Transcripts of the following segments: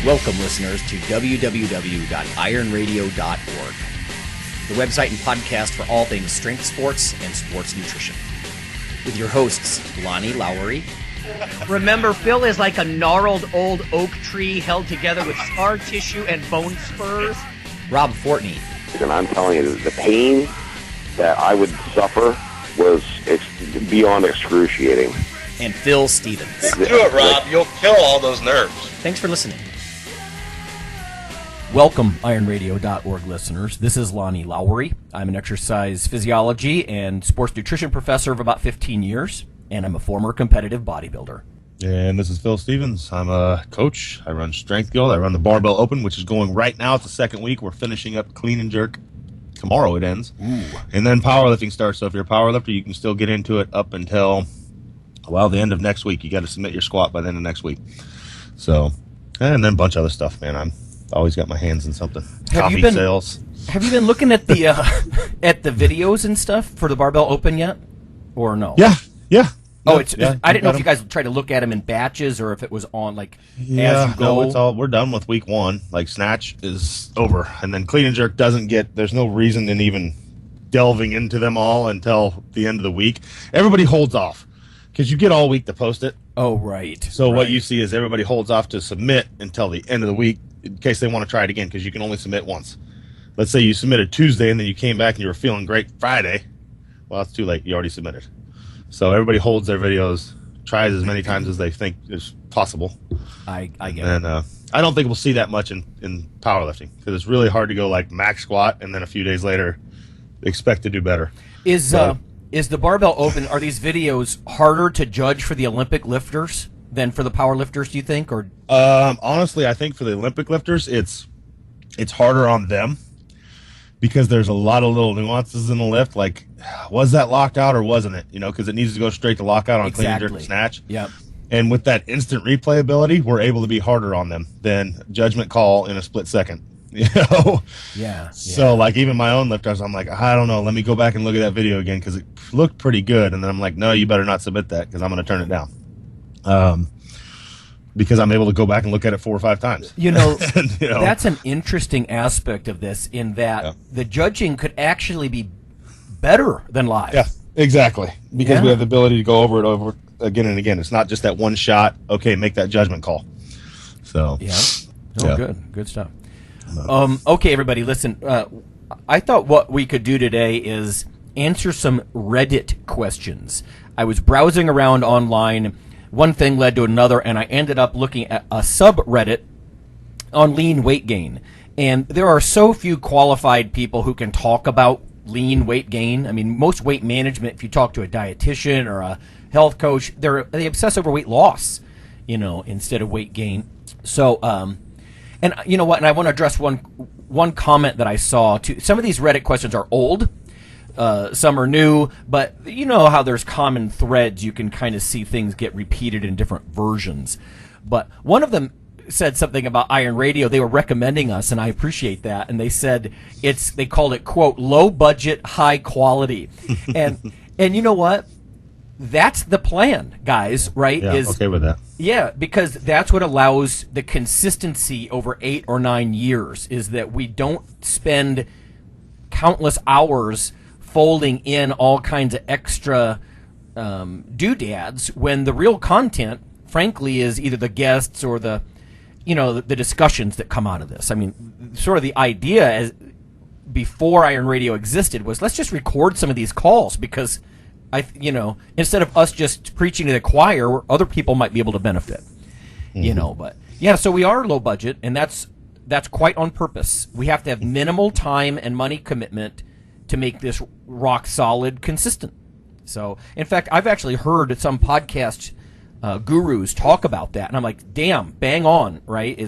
Welcome, listeners, to www.ironradio.org, the website and podcast for all things strength sports and sports nutrition. With your hosts, Lonnie Lowry. Remember, Phil is like a gnarled old oak tree held together with scar tissue and bone spurs. Rob Fortney. And I'm telling you, the pain that I would suffer was beyond excruciating. And Phil Stevens. Do it, Rob. You'll kill all those nerves. Thanks for listening. Welcome, IronRadio.org listeners. This is Lonnie Lowry. I'm an exercise physiology and sports nutrition professor of about 15 years, and I'm a former competitive bodybuilder. And this is Phil Stevens. I'm a coach. I run Strength Guild. I run the Barbell Open, which is going right now. It's the second week. We're finishing up clean and jerk. Tomorrow it ends. Ooh. And then powerlifting starts. So if you're a powerlifter, you can still get into it up until, well, the end of next week. You got to submit your squat by the end of next week. So, and then a bunch of other stuff, man. I'm always got my hands in something. Coffee sales. Have you been looking at the at the videos and stuff for the Barbell Open yet, or no? Yeah. Oh, I didn't know if you guys tried to look at them in batches or if it was on as you go. No, it's all. We're done with week one. Like snatch is over, and then clean and jerk doesn't get. There's no reason in even delving into them all until the end of the week. Everybody holds off because you get all week to post it. Oh, right. So what you see is everybody holds off to submit until the end of the week in case they want to try it again, because you can only submit once. Let's say you submitted Tuesday and then you came back and you were feeling great Friday. Well, it's too late. You already submitted. So everybody holds their videos, tries as many times as they think is possible. I get it. And I don't think we'll see that much in powerlifting, because it's really hard to go like max squat and then a few days later expect to do better. Is the Barbell Open, are these videos harder to judge for the Olympic lifters than for the power lifters, do you think? Or honestly, I think for the Olympic lifters, it's harder on them, because there's a lot of little nuances in the lift, like was that locked out or wasn't it? You know, because it needs to go straight to lockout on clean and jerk and snatch. Yep. And with that instant replay ability, we're able to be harder on them than judgment call in a split second. You know? Yeah. So like even my own lifters, I'm like, I don't know, let me go back and look at that video again because it looked pretty good. And then I'm like, no, you better not submit that because I'm going to turn it down. Because I'm able to go back and look at it 4 or 5 times. You know, and, that's an interesting aspect of this, in that the judging could actually be better than live. Yeah, exactly. Because we have the ability to go over it over again and again. It's not just that one shot, okay, make that judgment call. So, Good stuff. Okay, everybody, listen. I thought what we could do today is answer some Reddit questions. I was browsing around online. One thing led to another, and I ended up looking at a subreddit on lean weight gain. And there are so few qualified people who can talk about lean weight gain. I mean, most weight management, if you talk to a dietitian or a health coach, they obsess over weight loss, instead of weight gain. So, and you know what? And I want to address one comment that I saw too. Some of these Reddit questions are old. Some are new, but you know how there's common threads. You can kind of see things get repeated in different versions. But one of them said something about Iron Radio. They were recommending us, and I appreciate that. And they said they called it, quote, low budget, high quality. and you know what? That's the plan, guys, right? Yeah, okay with that. Yeah, because that's what allows the consistency over 8 or 9 years, is that we don't spend countless hours folding in all kinds of extra doodads when the real content, frankly, is either the guests or the discussions that come out of this. I mean, sort of the idea as before Iron Radio existed was, let's just record some of these calls, because instead of us just preaching to the choir, other people might be able to benefit. But yeah, so we are low budget, and that's quite on purpose. We have to have minimal time and money commitment to make this rock solid consistent. So, in fact, I've actually heard some podcast gurus talk about that, and I'm like, damn, bang on, right?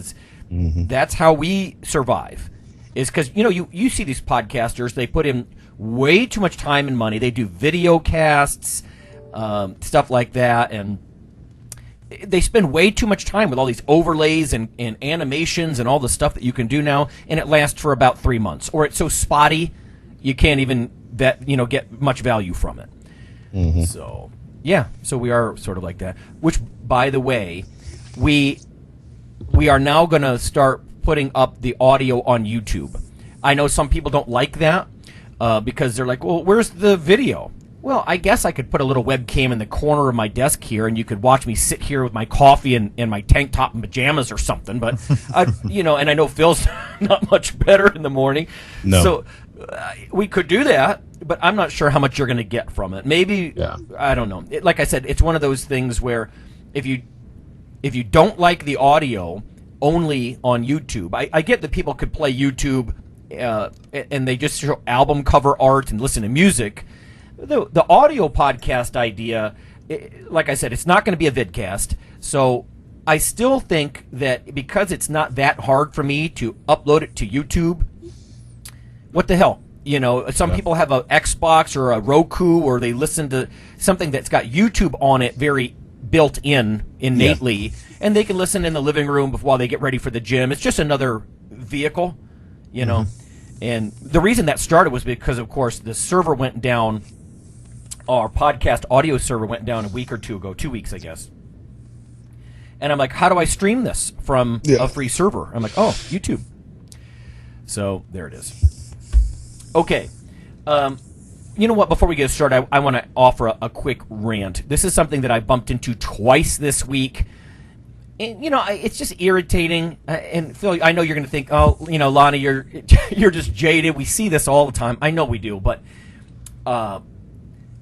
That's how we survive. Is because, you see these podcasters, they put in way too much time and money. They do video casts, stuff like that, and they spend way too much time with all these overlays and animations and all the stuff that you can do now, and it lasts for about 3 months. Or it's so spotty, you can't even get much value from it. So we are sort of like that. Which, by the way, we are now going to start putting up the audio on YouTube. I know some people don't like that because they're like, well, where's the video? Well, I guess I could put a little webcam in the corner of my desk here, and you could watch me sit here with my coffee and my tank top and pajamas or something. But, and I know Phil's not much better in the morning. No. So we could do that, but I'm not sure how much you're going to get from it. Maybe, I don't know. Like I said, it's one of those things where if you don't like the audio only on YouTube, I get that people could play YouTube and they just show album cover art and listen to music. The audio podcast idea, like I said, it's not going to be a vidcast. So I still think that because it's not that hard for me to upload it to YouTube, what the hell? Some people have an Xbox or a Roku, or they listen to something that's got YouTube on it very built in innately, and they can listen in the living room while they get ready for the gym. It's just another vehicle, And the reason that started was because, of course, the server went down. Our podcast audio server went down a week or two ago, 2 weeks, I guess. And I'm like, how do I stream this from a free server? I'm like, oh, YouTube. So there it is. Okay. You know what? Before we get started, I want to offer a quick rant. This is something that I bumped into twice this week. And, it's just irritating. And Phil, I know you're going to think, oh, Lonnie, you're just jaded. We see this all the time. I know we do, but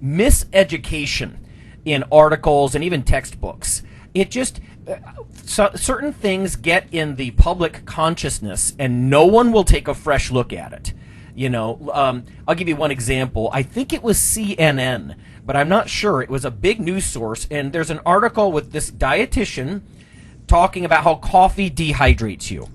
miseducation in articles and even textbooks. It just certain things get in the public consciousness, and no one will take a fresh look at it. I'll give you one example. I think it was CNN, but I'm not sure. It was a big news source, and there's an article with this dietitian talking about how coffee dehydrates you.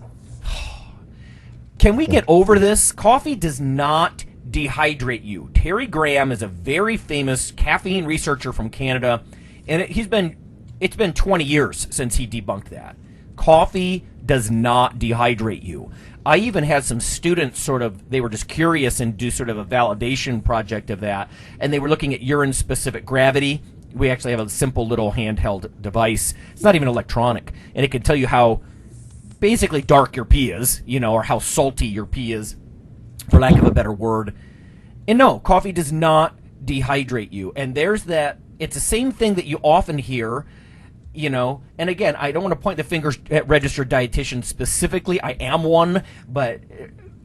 Can we get over this? Coffee does not dehydrate you. Terry Graham is a very famous caffeine researcher from Canada, and it's been 20 years since he debunked that. Coffee does not dehydrate you. I even had some students they were just curious and do sort of a validation project of that, and they were looking at urine-specific gravity. We actually have a simple little handheld device. It's not even electronic, and it can tell you how basically dark your pee is, or how salty your pee is, for lack of a better word. And no, coffee does not dehydrate you. And there's that, it's the same thing that you often hear, and again, I don't want to point the fingers at registered dietitians specifically. I am one, but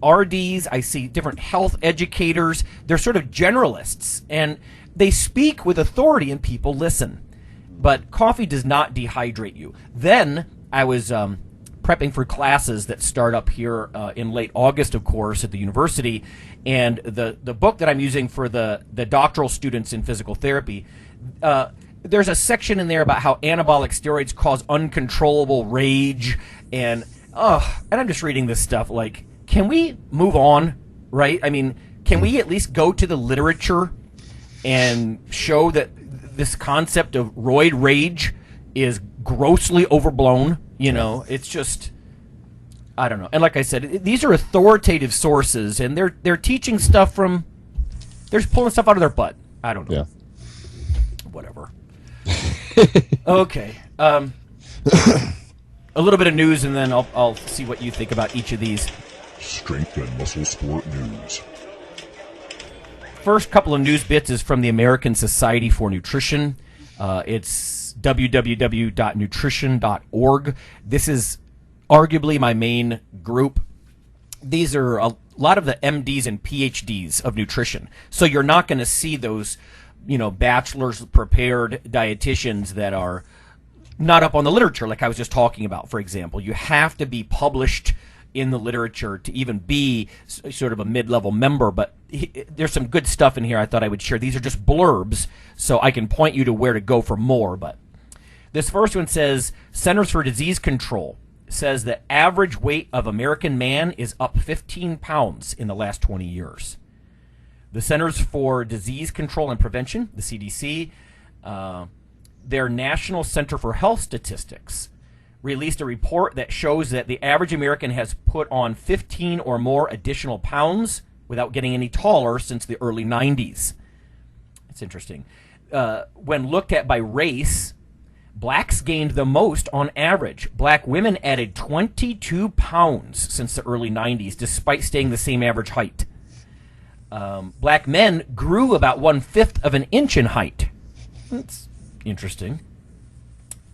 RDs, I see different health educators, they're sort of generalists, and they speak with authority and people listen. But coffee does not dehydrate you. Then I was prepping for classes that start up here in late August, of course, at the university. And the book that I'm using for the doctoral students in physical therapy, there's a section in there about how anabolic steroids cause uncontrollable rage. And I'm just reading this stuff like, can we move on, right? I mean, can we at least go to the literature and show that this concept of roid rage is grossly overblown? It's just, I don't know. And like I said, these are authoritative sources, and they're teaching stuff they're pulling stuff out of their butt. I don't know. Yeah. Whatever. Okay. A little bit of news, and then I'll see what you think about each of these. Strength and muscle sport news. First couple of news bits is from the American Society for Nutrition. It's www.nutrition.org. This is arguably my main group. These are a lot of the MDs and PhDs of nutrition. So you're not going to see those, bachelor's prepared dietitians that are not up on the literature like I was just talking about, for example. You have to be published in the literature to even be sort of a mid-level member, but there's some good stuff in here I thought I would share. These are just blurbs, so I can point you to where to go for more. But this first one says, Centers for Disease Control says the average weight of American man is up 15 pounds in the last 20 years. The Centers for Disease Control and Prevention, the CDC, their National Center for Health Statistics, released a report that shows that the average American has put on 15 or more additional pounds without getting any taller since the early 90s. It's interesting. When looked at by race, Blacks gained the most on average. Black women added 22 pounds since the early 90s, despite staying the same average height. Black men grew about 1/5 of an inch in height. That's interesting.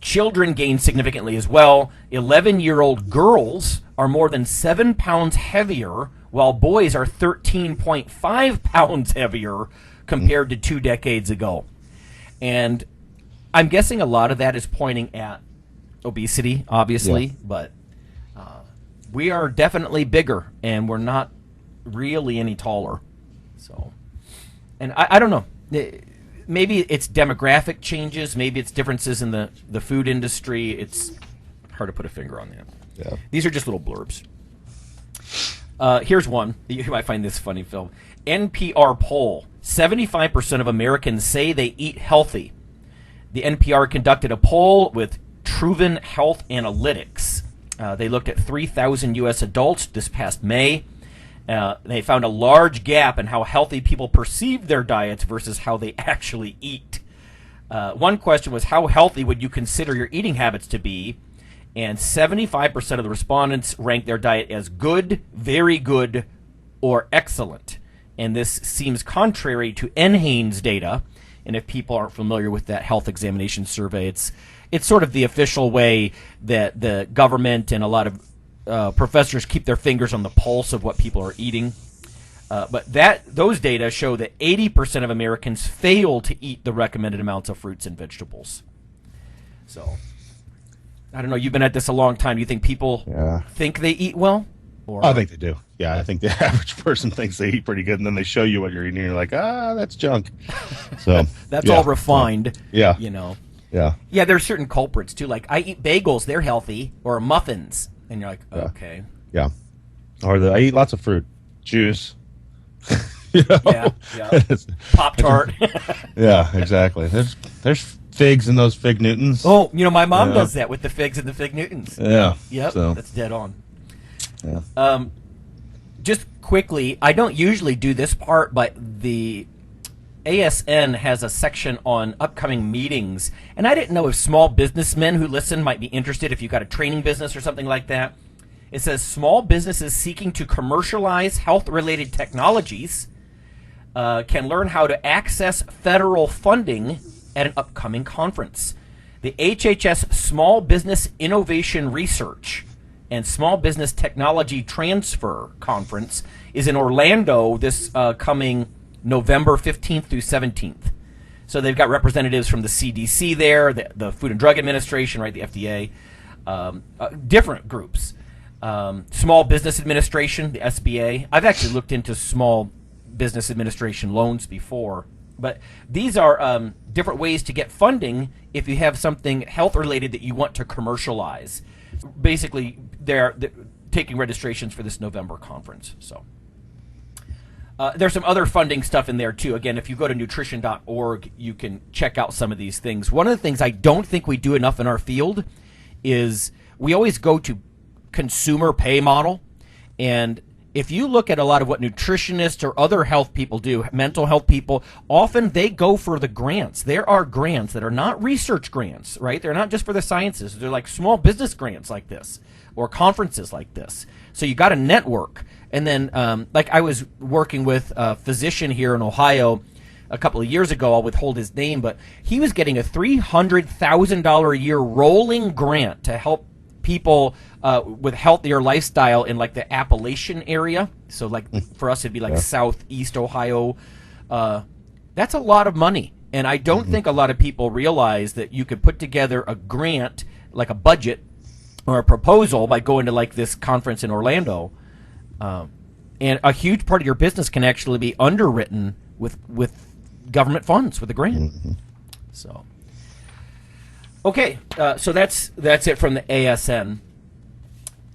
Children gained significantly as well. 11-year-old girls are more than 7 pounds heavier, while boys are 13.5 pounds heavier compared to 2 decades ago. And I'm guessing a lot of that is pointing at obesity, obviously, but we are definitely bigger, and we're not really any taller. So, and I don't know. Maybe it's demographic changes. Maybe it's differences in the food industry. It's hard to put a finger on that. Yeah. These are just little blurbs. Here's one. You might find this funny, Phil. NPR poll. 75% of Americans say they eat healthy. The NPR conducted a poll with Truven Health Analytics. They looked at 3,000 U.S. adults this past May. They found a large gap in how healthy people perceive their diets versus how they actually eat. One question was, how healthy would you consider your eating habits to be? And 75% of the respondents ranked their diet as good, very good, or excellent. And this seems contrary to NHANES data. And if people aren't familiar with that health examination survey, it's sort of the official way that the government and a lot of professors keep their fingers on the pulse of what people are eating. But those data show that 80% of Americans fail to eat the recommended amounts of fruits and vegetables. So, I don't know. You've been at this a long time. Do you think people think they eat well? Or? I think they do. Yeah, I think the average person thinks they eat pretty good, and then they show you what you're eating, and you're like, that's junk. So that's all refined. Yeah. You know. Yeah. Yeah, there's certain culprits, too. Like, I eat bagels. They're healthy. Or muffins. And you're like, okay. Yeah. Or I eat lots of fruit. Juice. You know? Yeah. Pop-Tart. Yeah, exactly. There's figs in those Fig Newtons. Oh, my mom does that with the figs and the Fig Newtons. Yeah. Yep, so. That's dead on. Yeah. Just quickly, I don't usually do this part, but the ASN has a section on upcoming meetings, and I didn't know if small businessmen who listen might be interested if you've got a training business or something like that. It says small businesses seeking to commercialize health-related technologies can learn how to access federal funding at an upcoming conference. The HHS Small Business Innovation Research and Small Business Technology Transfer Conference is in Orlando this coming November 15th through 17th. So they've got representatives from the CDC there, the Food and Drug Administration, right, the FDA, different groups. Small Business Administration, the SBA. I've actually looked into Small Business Administration loans before. But these are different ways to get funding if you have something health-related that you want to commercialize. Basically, they're taking registrations for this November conference. So there's some other funding stuff in there, too. Again, if you go to nutrition.org, you can check out some of these things. One of the things I don't think we do enough in our field is we always go to consumer pay model. And if you look at a lot of what nutritionists or other health people do, mental health people, often they go for the grants. There are grants that are not research grants, right? They're not just for the sciences. They're like small business grants like this or conferences like this. So you got to network. And then like I was working with a physician here in Ohio a couple of years ago. I'll withhold his name, but he was getting a $300,000 a year rolling grant to help people with healthier lifestyle in like the Appalachian area. So like for us, it'd be like Southeast Ohio. That's a lot of money. And I don't think a lot of people realize that you could put together a grant, like a budget or a proposal by going to like this conference in Orlando. And a huge part of your business can actually be underwritten with government funds, with a grant. So. Okay, so that's it from the ASN.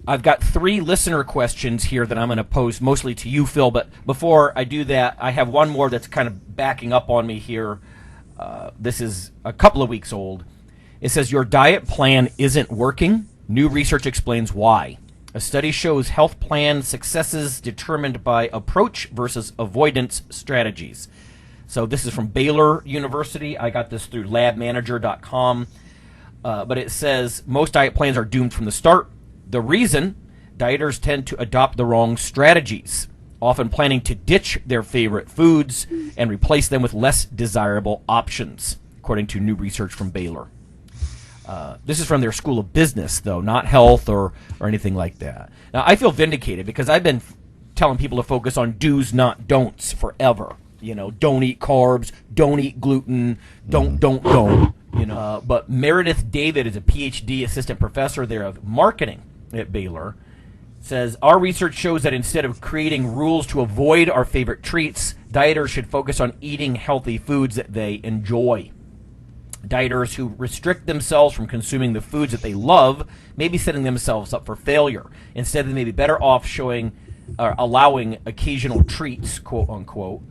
I've got 3 listener questions here that I'm going to pose mostly to you, Phil. But before I do that, I have one more that's kind of backing up on me here. This is a couple of weeks old. It says, your diet plan isn't working. New research explains why. A study shows health plan successes determined by approach versus avoidance strategies. So this is from Baylor University. I got this through labmanager.com. But it says most diet plans are doomed from the start. The reason, dieters tend to adopt the wrong strategies, often planning to ditch their favorite foods and replace them with less desirable options, according to new research from Baylor. This is from their School of Business, though, not health or anything like that. Now, I feel vindicated because I've been telling people to focus on do's, not don'ts forever. You know, don't eat carbs, don't eat gluten, don't. You know, but Meredith David is a PhD assistant professor there of marketing at Baylor. Says, our research shows that instead of creating rules to avoid our favorite treats, dieters should focus on eating healthy foods that they enjoy. Dieters who restrict themselves from consuming the foods that they love may be setting themselves up for failure. Instead, they may be better off showing or allowing occasional treats, quote unquote,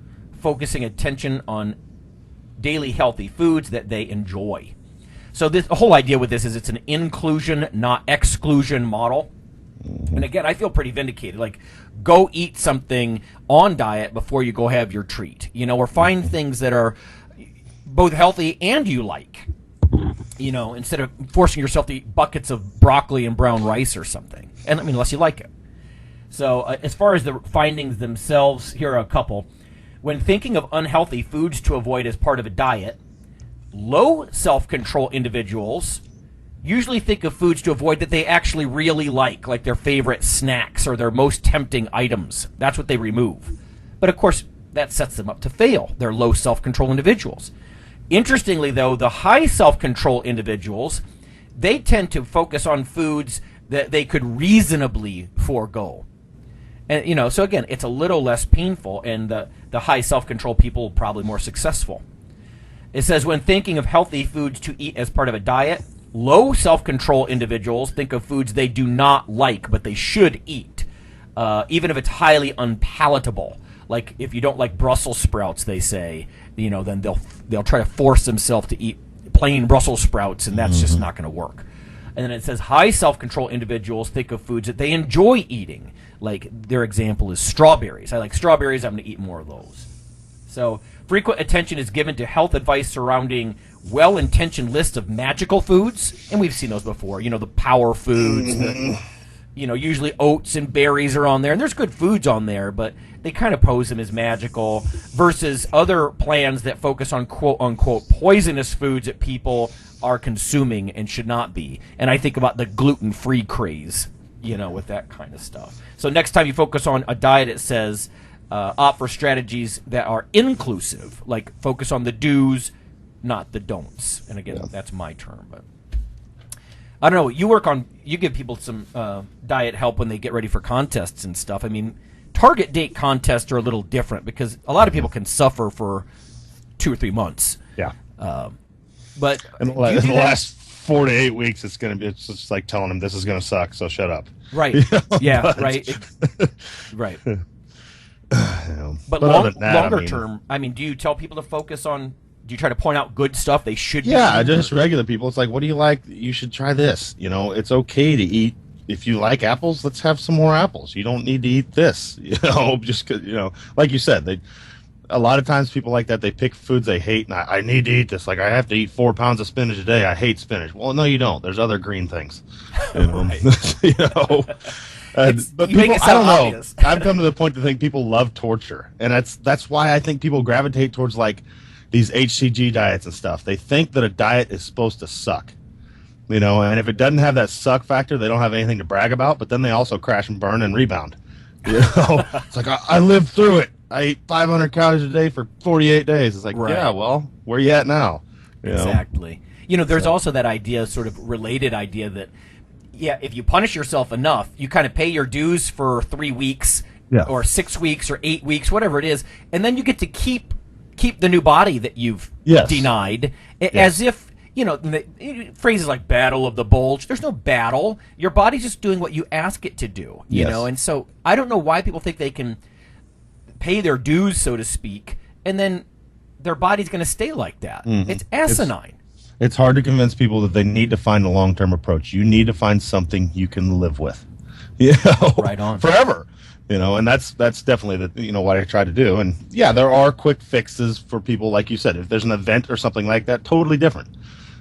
focusing attention on daily healthy foods that they enjoy. So the whole idea with this is it's an inclusion, not exclusion model. And again, I feel pretty vindicated. Like, go eat something on diet before you go have your treat. You know, or find things that are both healthy and you like. You know, instead of forcing yourself to eat buckets of broccoli and brown rice or something. And I mean, unless you like it. So as far as the findings themselves, here are a couple. When thinking of unhealthy foods to avoid as part of a diet, low self-control individuals usually think of foods to avoid that they actually really like their favorite snacks or their most tempting items. That's what they remove. But of course, that sets them up to fail. They're low self-control individuals. Interestingly, though, the high self-control individuals, they tend to focus on foods that they could reasonably forego. And, you know, so again, it's a little less painful, and the high self-control people are probably more successful. It says, when thinking of healthy foods to eat as part of a diet, low self-control individuals think of foods they do not like, but they should eat, even if it's highly unpalatable. Like, if you don't like Brussels sprouts, they say, you know, then they'll try to force themselves to eat plain Brussels sprouts, and that's just not going to work. And then it says high self-control individuals think of foods that they enjoy eating. Like, their example is strawberries. I like strawberries, I'm going to eat more of those. So frequent attention is given to health advice surrounding well-intentioned lists of magical foods, and we've seen those before. You know, the power foods, usually oats and berries are on there, and there's good foods on there, but they kind of pose them as magical versus other plans that focus on quote-unquote poisonous foods that people are consuming and should not be. And I think about the gluten-free craze, you know, with that kind of stuff. So next time you focus on a diet, it says opt for strategies that are inclusive, like focus on the do's, not the don'ts. And again, that's my term, but I don't know. You give people some diet help when they get ready for contests and stuff. I mean, target date contests are a little different because a lot of people can suffer for 2 or 3 months. Yeah. But in the last 4 to 8 weeks, it's just like telling them this is going to suck, so shut up. Right. You know? Yeah. Right. Right. But longer term, I mean, do you tell people to focus on? Do you try to point out good stuff they should be eating? Just regular people. It's like, what do you like? You should try this. You know, it's okay to eat. If you like apples, let's have some more apples. You don't need to eat this. You know, just 'cause, you know, like you said, a lot of times people like that, they pick foods they hate, and I need to eat this. Like, I have to eat 4 pounds of spinach a day. I hate spinach. Well, no, you don't. There's other green things. You know, you know. But people, I don't know. I've come to the point to think people love torture, and that's why I think people gravitate towards like these HCG diets and stuff. They think that a diet is supposed to suck, you know, and if it doesn't have that suck factor, they don't have anything to brag about. But then they also crash and burn and rebound. You know, it's like I lived through it. I ate 500 calories a day for 48 days. It's like, yeah, well, where you at now? You exactly. You know, there's also that idea, sort of related idea that, yeah, if you punish yourself enough, you kind of pay your dues for 3 weeks or 6 weeks or 8 weeks, whatever it is, and then you get to keep the new body that you've denied, as if, you know, phrases like battle of the bulge. There's no battle. Your body's just doing what you ask it to do, you know, and so I don't know why people think they can pay their dues, so to speak, and then their body's going to stay like that. Mm-hmm. It's asinine. It's hard to convince people that they need to find a long-term approach. You need to find something you can live with, you know, right on, forever. You know, and that's definitely what I try to do. And yeah, there are quick fixes for people, like you said. If there's an event or something like that, totally different.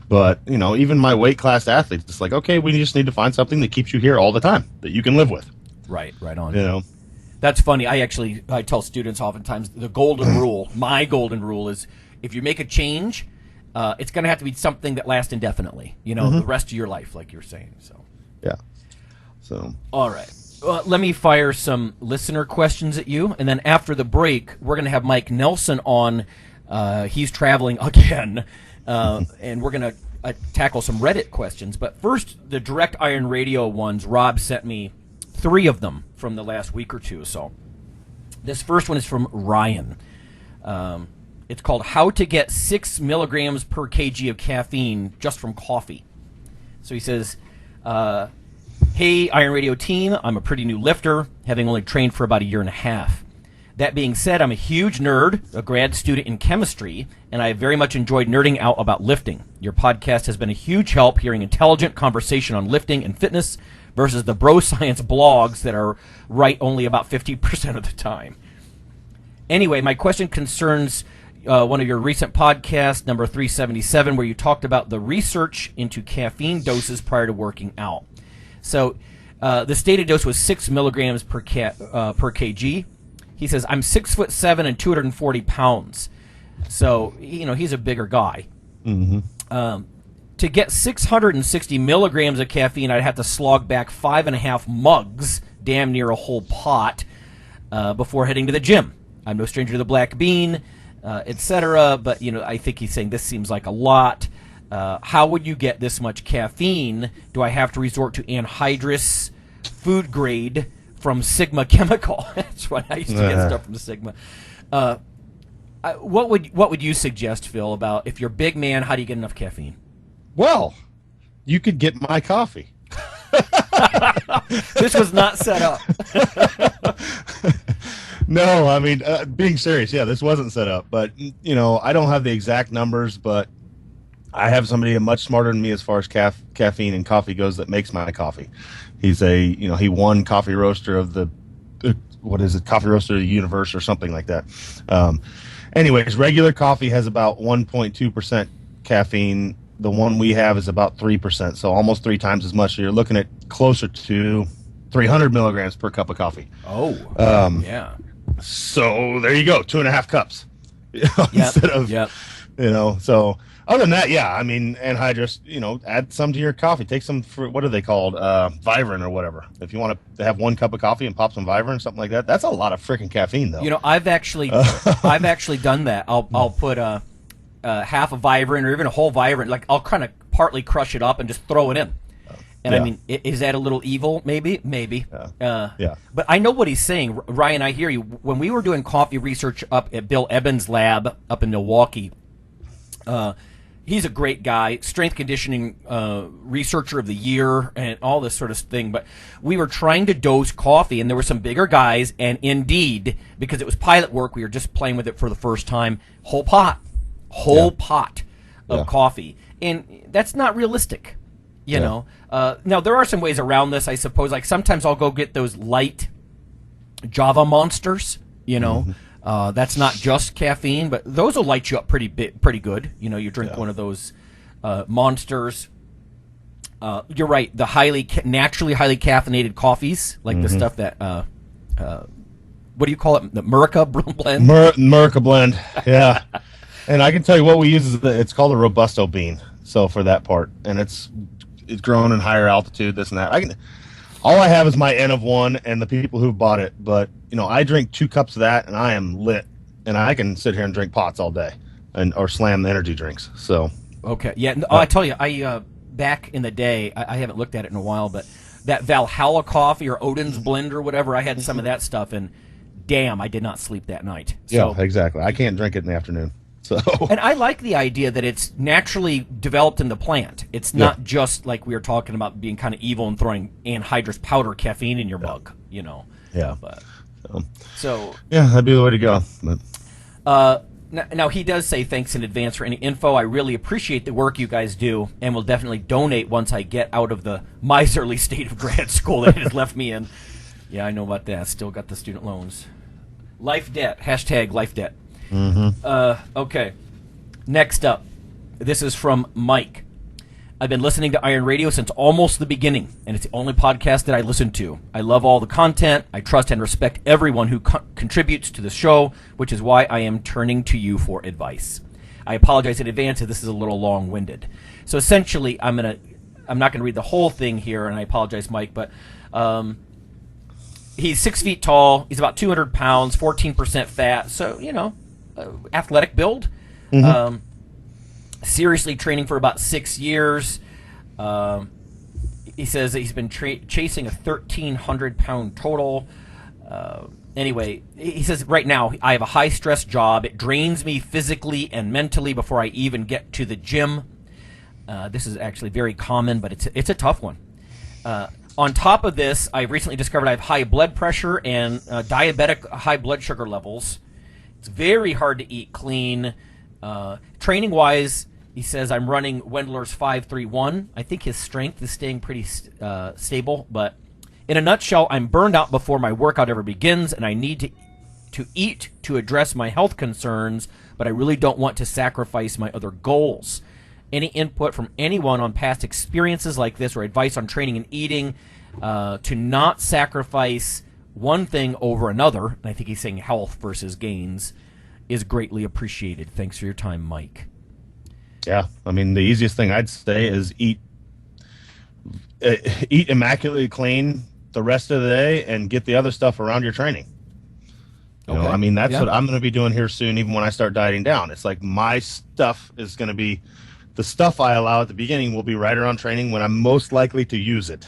But, even my weight class athletes, it's like, okay, we just need to find something that keeps you here all the time, that you can live with. Right on. That's funny. I tell students oftentimes the golden rule, my golden rule is if you make a change, it's going to have to be something that lasts indefinitely, the rest of your life, like you're saying. So yeah. So all right. Let me fire some listener questions at you, and then after the break, we're going to have Mike Nelson on. He's traveling again, and we're going to tackle some Reddit questions. But first, the direct Iron Radio ones. Rob sent me 3 of them from the last week or two. So this first one is from Ryan. It's called How to Get 6 milligrams per kg of caffeine just from coffee. So he says, hey, Iron Radio team, I'm a pretty new lifter, having only trained for about a year and a half. That being said, I'm a huge nerd, a grad student in chemistry, and I have very much enjoyed nerding out about lifting. Your podcast has been a huge help hearing intelligent conversation on lifting and fitness versus the bro science blogs that are right only about 50% of the time. Anyway, my question concerns one of your recent podcasts, number 377, where you talked about the research into caffeine doses prior to working out. So the stated dose was 6 milligrams per kg. He says, I'm 6'7" and 240 pounds. So, he's a bigger guy. Mm-hmm. To get 660 milligrams of caffeine, I'd have to slog back 5.5 mugs, damn near a whole pot, before heading to the gym. I'm no stranger to the black bean, etc. But, I think he's saying this seems like a lot. How would you get this much caffeine? Do I have to resort to anhydrous food grade from Sigma Chemical? That's what I used to get stuff from Sigma. What would you suggest, Phil, about if you're a big man, how do you get enough caffeine? Well, you could get my coffee. This was not set up. No, I mean, being serious, this wasn't set up. But, I don't have the exact numbers, but I have somebody much smarter than me as far as caffeine and coffee goes that makes my coffee. He's he won coffee roaster of the, coffee roaster of the universe or something like that. Anyways, regular coffee has about 1.2% caffeine. The one we have is about 3%, so almost 3 times as much. So you're looking at closer to 300 milligrams per cup of coffee. Oh, yeah. So there you go, 2.5 cups. Instead of, so other than that, I mean, anhydrous, add some to your coffee. Take some, what are they called? Vibrant or whatever. If you want to have 1 cup of coffee and pop some Vibrant, something like that, that's a lot of freaking caffeine, though. I've actually done that. I'll put half a Vibrant or even a whole Vibrant. Like, I'll kind of partly crush it up and just throw it in. And I mean, is that a little evil? Maybe. But I know what he's saying. Ryan, I hear you. When we were doing coffee research up at Bill Ebbins' lab up in Milwaukee, he's a great guy, strength conditioning researcher of the year and all this sort of thing. But we were trying to dose coffee, and there were some bigger guys. And indeed, because it was pilot work, we were just playing with it for the first time, whole pot of coffee. And that's not realistic, you know. Now, there are some ways around this, I suppose. Like sometimes I'll go get those light Java Monsters, That's not just caffeine, but those will light you up pretty good. You drink one of those Monsters. You're right. The naturally highly caffeinated coffees, like the stuff that what do you call it? The Murica blend. Murica blend. Yeah. And I can tell you what we use is it's called a Robusto bean. So for that part, and it's grown in higher altitude. This and that. All I have is my N of 1 and the people who've bought it. But, I drink 2 cups of that and I am lit. And I can sit here and drink pots all day or slam the energy drinks. So. Okay. Yeah. I tell you, back in the day, I haven't looked at it in a while, but that Valhalla coffee or Odin's blend or whatever, I had some of that stuff. And damn, I did not sleep that night. So, yeah, exactly. I can't drink it in the afternoon. So. And I like the idea that it's naturally developed in the plant. It's not just like we were talking about being kind of evil and throwing anhydrous powder caffeine in your mug, Yeah. But, so. Yeah, that'd be the way to go. But. Now, he does say thanks in advance for any info. I really appreciate the work you guys do and will definitely donate once I get out of the miserly state of grad school that it has left me in. Yeah, I know about that. Still got the student loans. Life debt. # life debt. Mm-hmm. Okay. Next up, this is from Mike. I've been listening to Iron Radio since almost the beginning, and it's the only podcast that I listen to. I love all the content. I trust and respect everyone who contributes to the show, which is why I am turning to you for advice. I apologize in advance if this is a little long-winded. So essentially, I'm not going to read the whole thing here, and I apologize, Mike, but he's 6 feet tall. He's about 200 pounds, 14% fat. So, athletic build. Mm-hmm. Seriously training for about 6 years. He says that he's been chasing a 1,300-pound total. Anyway, he says right now I have a high-stress job. It drains me physically and mentally before I even get to the gym. This is actually very common, but it's a tough one. On top of this, I recently discovered I have high blood pressure and diabetic high blood sugar levels. It's very hard to eat clean. Training-wise, he says I'm running Wendler's 531. I think his strength is staying pretty stable, but in a nutshell, I'm burned out before my workout ever begins, and I need to eat to address my health concerns, but I really don't want to sacrifice my other goals. Any input from anyone on past experiences like this or advice on training and eating to not sacrifice one thing over another, and I think he's saying health versus gains, is greatly appreciated. Thanks for your time, Mike. Yeah, I mean, the easiest thing I'd say is eat immaculately clean the rest of the day and get the other stuff around your training. I mean, that's what I'm going to be doing here soon, even when I start dieting down. It's like my stuff is going to be, the stuff I allow at the beginning will be right around training when I'm most likely to use it.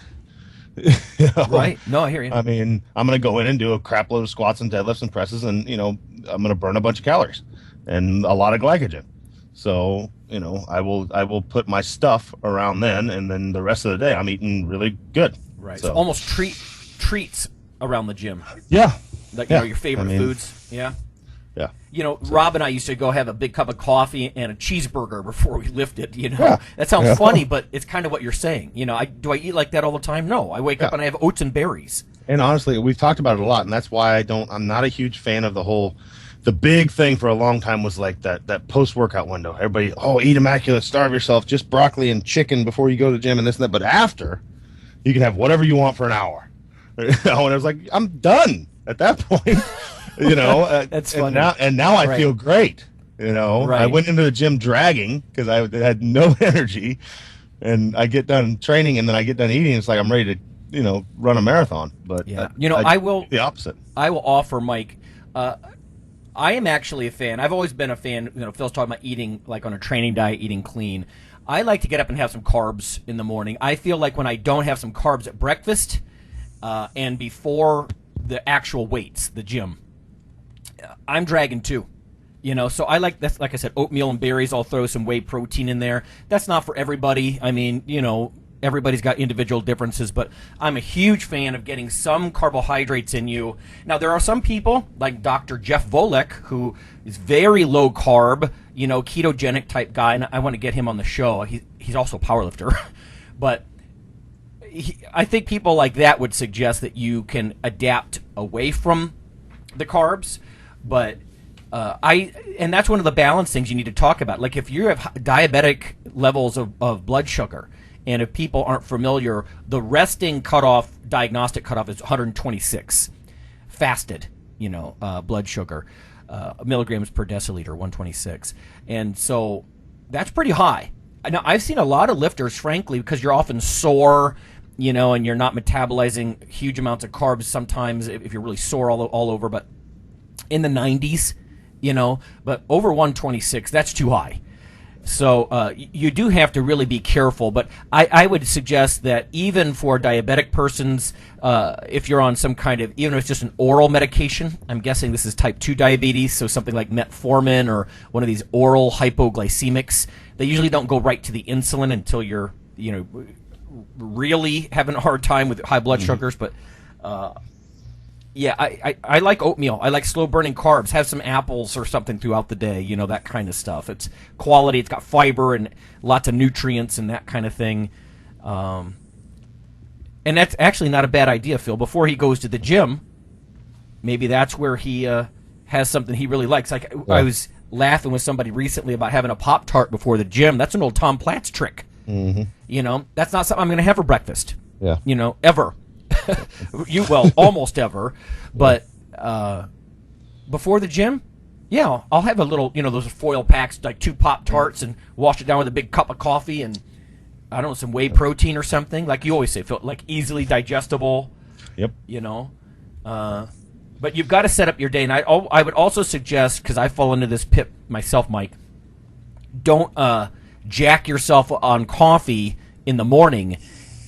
Right. No, I hear you. I mean, I'm going to go in and do a crap load of squats and deadlifts and presses, and, I'm going to burn a bunch of calories and a lot of glycogen. So, I will put my stuff around then, and then the rest of the day I'm eating really good. Right. So almost treats around the gym. Yeah. Like, your favorite foods. Yeah. Yeah. Rob and I used to go have a big cup of coffee and a cheeseburger before we lifted, That sounds funny, but it's kind of what you're saying. Do I eat like that all the time? No. I wake up and I have oats and berries. And honestly, we've talked about it a lot, and that's why I'm not a huge fan of the big thing for a long time was like that post-workout window. Everybody, eat immaculate, starve yourself, just broccoli and chicken before you go to the gym and this and that. But after, you can have whatever you want for an hour. And I was like, I'm done at that point. That's funny. And now I feel great. I went into the gym dragging because I had no energy, and I get done training and then I get done eating. It's like I'm ready to, run a marathon. But I will the opposite. I will offer, Mike. I am actually a fan. I've always been a fan. Phil's talking about eating like on a training diet, eating clean. I like to get up and have some carbs in the morning. I feel like when I don't have some carbs at breakfast and before the actual weights, the gym, I'm dragging too, so I like that's like I said, oatmeal and berries. I'll throw some whey protein in there. That's not for everybody. I mean, everybody's got individual differences, but I'm a huge fan of getting some carbohydrates in you. Now, there are some people like Dr. Jeff Volek, who is very low carb, ketogenic type guy, and I want to get him on the show. He's also a powerlifter, but I think people like that would suggest that you can adapt away from the carbs. But and that's one of the balance things you need to talk about. Like if you have diabetic levels of blood sugar, and if people aren't familiar, the resting cutoff, diagnostic cutoff is 126 fasted, blood sugar, milligrams per deciliter, 126. And so that's pretty high. Now, I've seen a lot of lifters, frankly, because you're often sore, and you're not metabolizing huge amounts of carbs sometimes if you're really sore all over, but in the 90s, but over 126, that's too high. So you do have to really be careful, but I would suggest that even for diabetic persons, if you're on some kind of, even if it's just an oral medication, I'm guessing this is type 2 diabetes, so something like metformin or one of these oral hypoglycemics, they usually don't go right to the insulin until you're, really having a hard time with high blood sugars, but I like oatmeal. I like slow-burning carbs. Have some apples or something throughout the day, that kind of stuff. It's quality. It's got fiber and lots of nutrients and that kind of thing. And that's actually not a bad idea, Phil. Before he goes to the gym, maybe that's where he has something he really likes. I was laughing with somebody recently about having a Pop-Tart before the gym. That's an old Tom Platz trick. You know, that's not something I'm going to have for breakfast. Yeah. You know, ever. Almost ever. But before the gym, yeah, I'll have a little, you know, those foil packs, like 2 Pop-Tarts, and wash it down with a big cup of coffee and, I don't know, some whey protein or something. Like you always say, like easily digestible. Yep. You know. But you've got to set up your day. And I would also suggest, because I fall into this pit myself, Mike, don't jack yourself on coffee in the morning,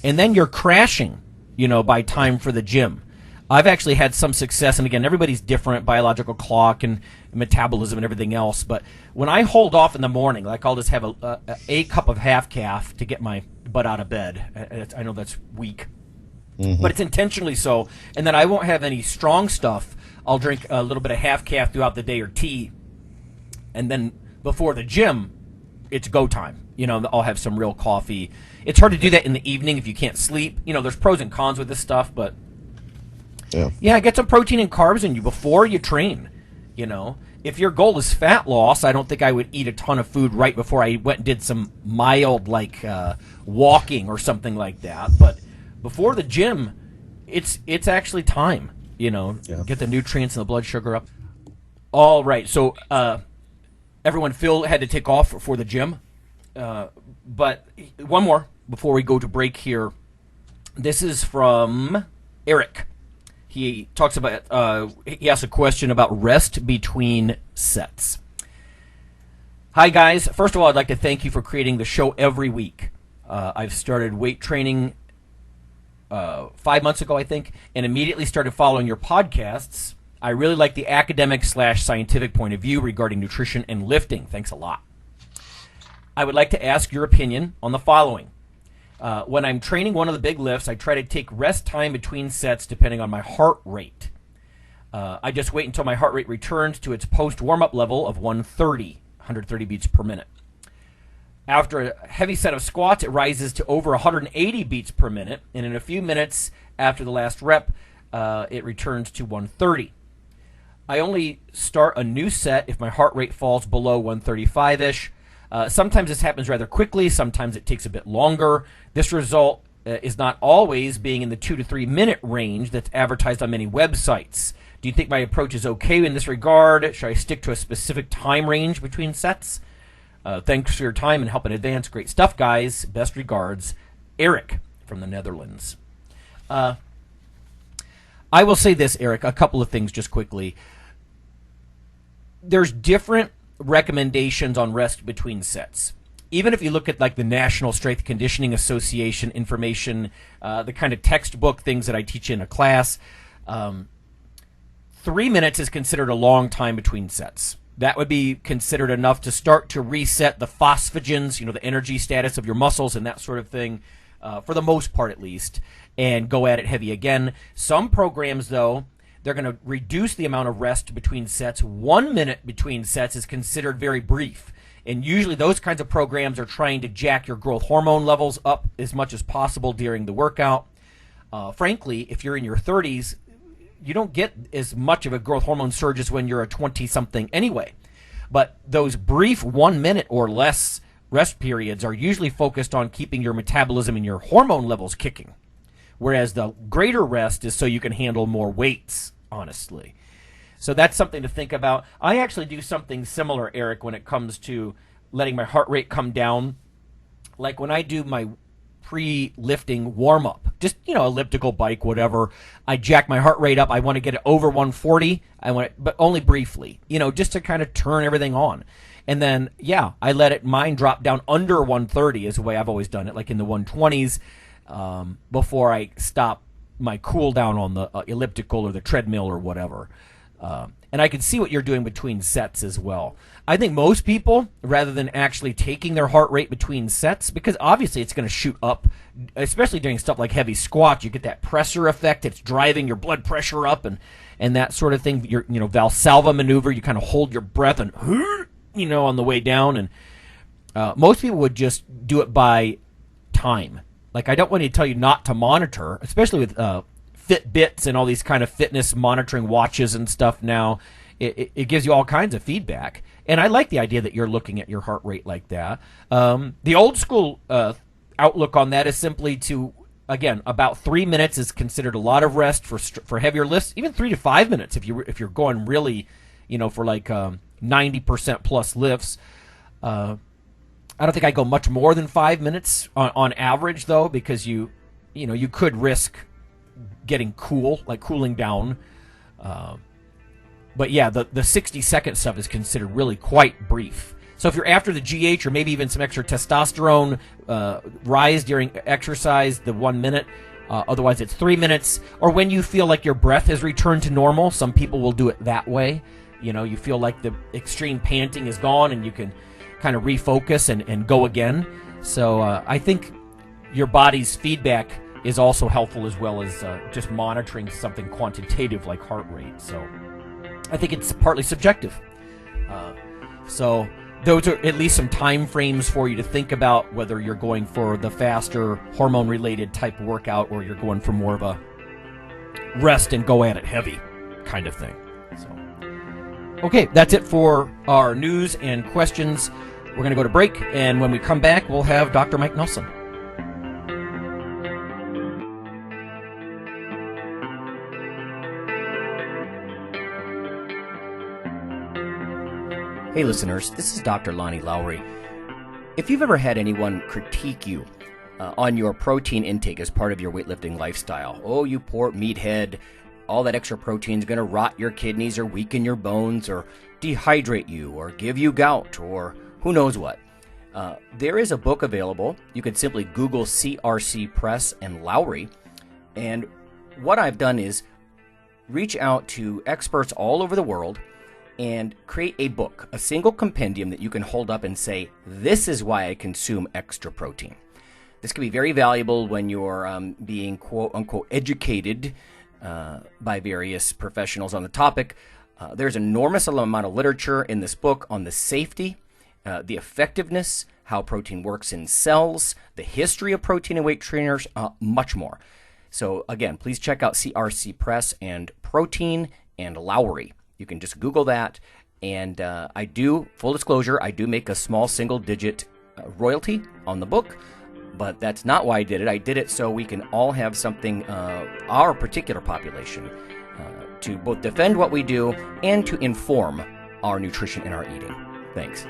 and then you're crashing, you know, by time for the gym. I've actually had some success, and again, everybody's different, biological clock and metabolism and everything else, but when I hold off in the morning, like I'll just have a cup of half-calf to get my butt out of bed. I know that's weak, but it's intentionally so, and then I won't have any strong stuff. I'll drink a little bit of half-calf throughout the day or tea, and then before the gym, it's go time. You know, I'll have some real coffee. It's hard to do that in the evening if you can't sleep. You know, there's pros and cons with this stuff, but yeah, get some protein and carbs in you before you train. You know, if your goal is fat loss, I don't think I would eat a ton of food right before I went and did some mild, like walking or something like that. But before the gym, it's actually time. You know, get the nutrients and the blood sugar up. All right, so everyone, Phil had to take off for the gym. But one more before we go to break here. This is from Eric. He talks about, he asks a question about rest between sets. Hi, guys. First of all, I'd like to thank you for creating the show every week. I've started weight training 5 months ago, I think, and immediately started following your podcasts. I really like the academic/scientific point of view regarding nutrition and lifting. Thanks a lot. I would like to ask your opinion on the following. When I'm training one of the big lifts, I try to take rest time between sets depending on my heart rate. I just wait until my heart rate returns to its post-warm-up level of 130 beats per minute. After a heavy set of squats, it rises to over 180 beats per minute, and in a few minutes after the last rep, it returns to 130. I only start a new set if my heart rate falls below 135-ish. Sometimes this happens rather quickly. Sometimes it takes a bit longer. This result is not always being in the 2 to 3 minute range that's advertised on many websites. Do you think my approach is okay in this regard? Should I stick to a specific time range between sets? Thanks for your time and help in advance. Great stuff, guys. Best regards, Eric from the Netherlands. I will say this, Eric, a couple of things just quickly. There's different recommendations on rest between sets. Even if you look at like the National Strength Conditioning Association information, the kind of textbook things that I teach in a class, 3 minutes is considered a long time between sets. That would be considered enough to start to reset the phosphagens, you know, the energy status of your muscles and that sort of thing, for the most part at least, and go at it heavy again. Some programs, though, they're going to reduce the amount of rest between sets. 1 minute between sets is considered very brief. And usually those kinds of programs are trying to jack your growth hormone levels up as much as possible during the workout. Frankly, if you're in your 30s, you don't get as much of a growth hormone surge as when you're a 20-something anyway. But those brief 1 minute or less rest periods are usually focused on keeping your metabolism and your hormone levels kicking. Whereas the greater rest is so you can handle more weights, honestly. So that's something to think about. I actually do something similar, Eric, when it comes to letting my heart rate come down. Like when I do my pre-lifting warm-up, just, you know, elliptical bike, whatever, I jack my heart rate up. I want to get it over 140, but only briefly, you know, just to kind of turn everything on. And then, yeah, I let mine drop down under 130 is the way I've always done it, like in the 120s. Before I stop my cool down on the elliptical or the treadmill or whatever. And I can see what you're doing between sets as well. I think most people, rather than actually taking their heart rate between sets, because obviously it's going to shoot up, especially doing stuff like heavy squats, you get that pressure effect. It's driving your blood pressure up and that sort of thing. Your, you know, Valsalva maneuver, you kind of hold your breath and, you know, on the way down. And most people would just do it by time. Like, I don't want to tell you not to monitor, especially with Fitbits and all these kind of fitness monitoring watches and stuff now. It gives you all kinds of feedback. And I like the idea that you're looking at your heart rate like that. The old school outlook on that is simply to, again, about 3 minutes is considered a lot of rest for heavier lifts. Even 3 to 5 minutes if you're going really, for like 90% plus lifts. I don't think I go much more than 5 minutes on average, though, because you could risk getting cooling down. But yeah, the 60-second stuff is considered really quite brief. So if you're after the GH or maybe even some extra testosterone rise during exercise, the 1 minute. Otherwise, it's 3 minutes. Or when you feel like your breath has returned to normal, some people will do it that way. You feel like the extreme panting is gone and you can kind of refocus and go again. So I think your body's feedback is also helpful, as well as just monitoring something quantitative like heart rate. So I think it's partly subjective. So those are at least some time frames for you to think about, whether you're going for the faster hormone-related type workout or you're going for more of a rest and go at it heavy kind of thing. So, okay, that's it for our news and questions. We're going to go to break, and when we come back, we'll have Dr. Mike Nelson. Hey listeners, this is Dr. Lonnie Lowry. If you've ever had anyone critique you on your protein intake as part of your weightlifting lifestyle, oh, you poor meathead, all that extra protein is going to rot your kidneys or weaken your bones or dehydrate you or give you gout or who knows what. There is a book available. You can simply Google CRC Press and Lowry. And what I've done is reach out to experts all over the world and create a book, a single compendium that you can hold up and say, this is why I consume extra protein. This can be very valuable when you're being quote-unquote educated by various professionals on the topic. There's an enormous amount of literature in this book on the safety, the effectiveness, how protein works in cells, the history of protein and weight trainers, much more. So again, please check out CRC Press and Protein and Lowry. You can just Google that, and I do, full disclosure, I do make a small single-digit royalty on the book, but that's not why I did it. I did it so we can all have something, our particular population, to both defend what we do and to inform our nutrition and our eating. Thanks.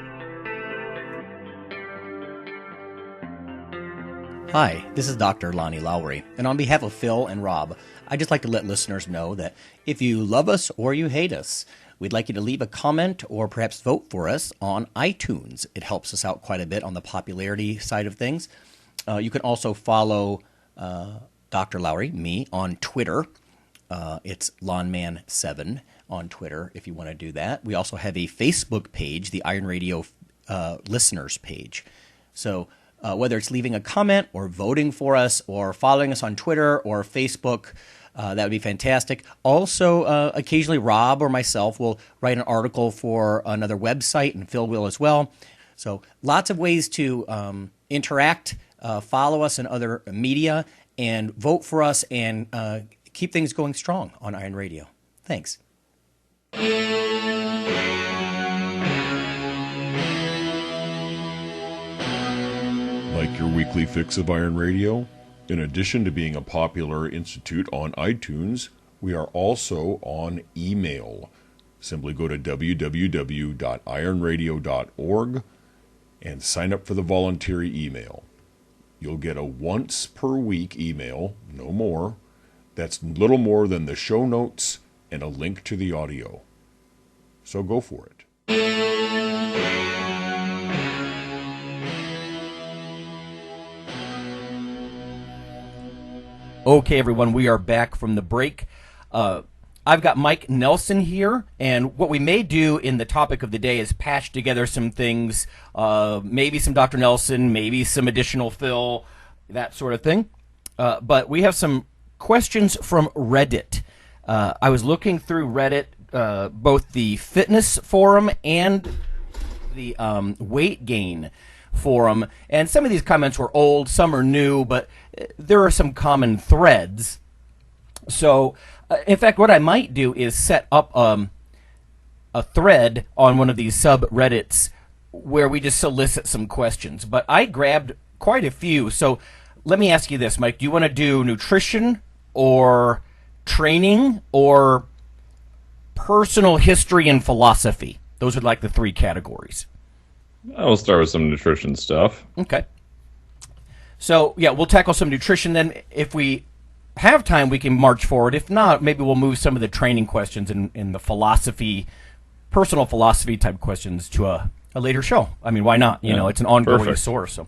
Hi, this is Dr. Lonnie Lowry, and on behalf of Phil and Rob, I'd just like to let listeners know that if you love us or you hate us, we'd like you to leave a comment or perhaps vote for us on iTunes. It helps us out quite a bit on the popularity side of things. You can also follow Dr. Lowry, me, on Twitter. It's Lawnman7 on Twitter if you want to do that. We also have a Facebook page, the Iron Radio listeners page. So whether it's leaving a comment or voting for us or following us on Twitter or Facebook, that would be fantastic. Also, occasionally Rob or myself will write an article for another website, and Phil will as well. So lots of ways to interact, follow us in other media, and vote for us and keep things going strong on Iron Radio. Thanks. Like your weekly fix of Iron Radio? In addition to being a popular institute on iTunes, we are also on email. Simply go to www.ironradio.org and sign up for the voluntary email. You'll get a once per week email, no more. That's little more than the show notes and a link to the audio. So go for it. Okay, everyone, we are back from the break. I've got Mike Nelson here, and what we may do in the topic of the day is patch together some things, maybe some Dr. Nelson, maybe some additional Phil, that sort of thing. But we have some questions from Reddit. I was looking through Reddit, both the fitness forum and the weight gain forum, and some of these comments were old, some are new, but there are some common threads. So, in fact, what I might do is set up a thread on one of these subreddits where we just solicit some questions. But I grabbed quite a few. So let me ask you this, Mike. Do you want to do nutrition or training or personal history and philosophy? Those are like the three categories. I'll start with some nutrition stuff. Okay. So, yeah, we'll tackle some nutrition. Then if we have time, we can march forward. If not, maybe we'll move some of the training questions and the philosophy, personal philosophy type questions to a later show. I mean, why not? You know, it's an ongoing source. So,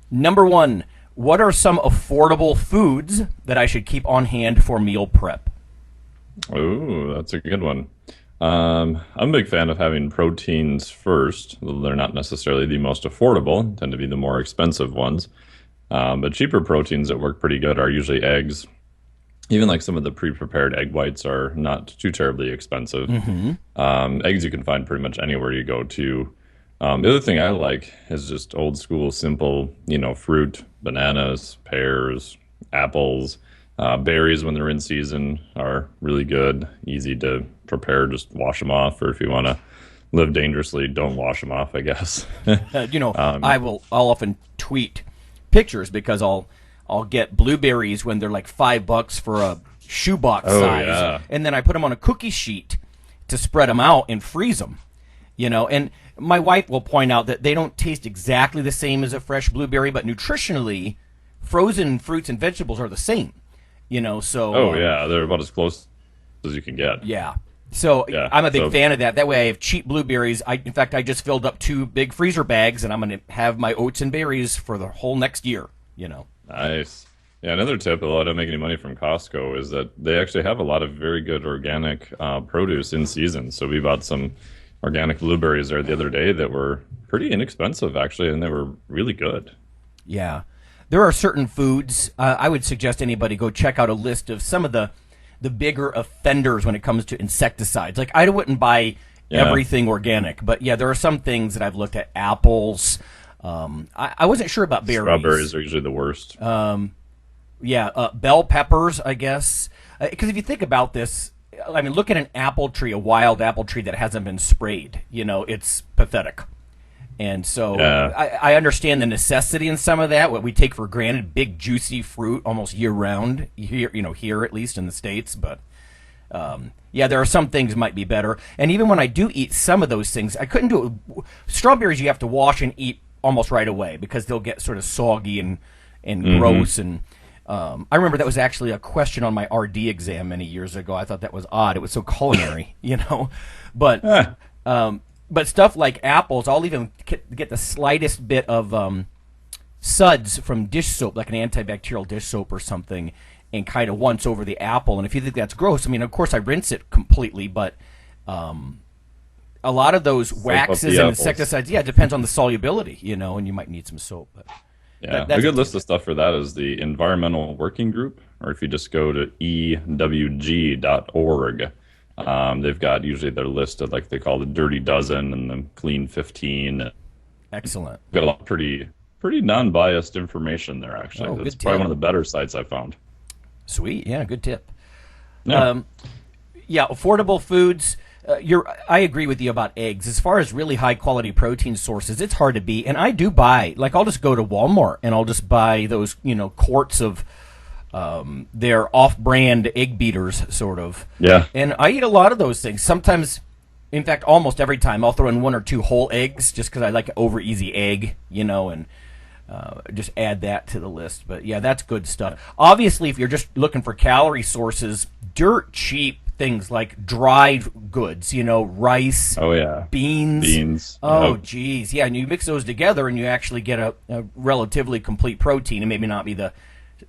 number one, what are some affordable foods that I should keep on hand for meal prep? Ooh, that's a good one. I'm a big fan of having proteins first. They're not necessarily the most affordable, tend to be the more expensive ones. But cheaper proteins that work pretty good are usually eggs. Even like some of the pre-prepared egg whites are not too terribly expensive. Eggs you can find pretty much anywhere you go to. The other thing I like is just old school, simple, fruit, bananas, pears, apples. Berries, when they're in season, are really good, easy to prepare. Just wash them off, or if you want to live dangerously, don't wash them off, I guess. I'll often tweet pictures because I'll get blueberries when they're like $5 for a shoebox size, and then I put them on a cookie sheet to spread them out and freeze them. And my wife will point out that they don't taste exactly the same as a fresh blueberry, but nutritionally, frozen fruits and vegetables are the same. They're about as close as you can get. I'm a big fan of that. That way I have cheap blueberries. In fact, I just filled up 2 big freezer bags, and I'm going to have my oats and berries for the whole next year. Nice. Yeah, another tip, although I don't make any money from Costco, is that they actually have a lot of very good organic produce in season. So we bought some organic blueberries there the other day that were pretty inexpensive, actually, and they were really good. Yeah. There are certain foods, I would suggest anybody go check out a list of some of the bigger offenders when it comes to insecticides. Like, I wouldn't buy everything organic, but there are some things that I've looked at. Apples. I wasn't sure about berries. Strawberries are usually the worst. Bell peppers, I guess. Because if you think about this, I mean, look at an apple tree, a wild apple tree that hasn't been sprayed. It's pathetic. And so I understand the necessity in some of that, what we take for granted, big juicy fruit almost year round here at least in the States. But there are some things might be better. And even when I do eat some of those things, I couldn't do it. Strawberries you have to wash and eat almost right away because they'll get sort of soggy and gross. And I remember that was actually a question on my RD exam many years ago. I thought that was odd. It was so culinary, But stuff like apples, I'll even get the slightest bit of suds from dish soap, like an antibacterial dish soap or something, and kind of once over the apple. And if you think that's gross, I mean, of course I rinse it completely, but a lot of those waxes and insecticides, it depends on the solubility, and you might need some soap. But a good list of stuff for that is the Environmental Working Group, or if you just go to ewg.org. They've got usually their list of, like they call the Dirty Dozen and the Clean 15. Excellent. Got a lot of pretty non-biased information there, actually. It's probably one of the better sites I found. Sweet. Yeah, good tip. Yeah. Affordable foods. I agree with you about eggs. As far as really high-quality protein sources, it's hard to beat. And I do buy, I'll just go to Walmart and I'll just buy those, quarts of their off-brand egg beaters, sort of. Yeah. And I eat a lot of those things. Sometimes, in fact, almost every time, I'll throw in 1 or 2 whole eggs just because I like an over-easy egg, and just add that to the list. But, that's good stuff. Obviously, if you're just looking for calorie sources, dirt-cheap things like dried goods, rice, beans. Oh, geez. Yeah, and you mix those together and you actually get a relatively complete protein, and maybe not be the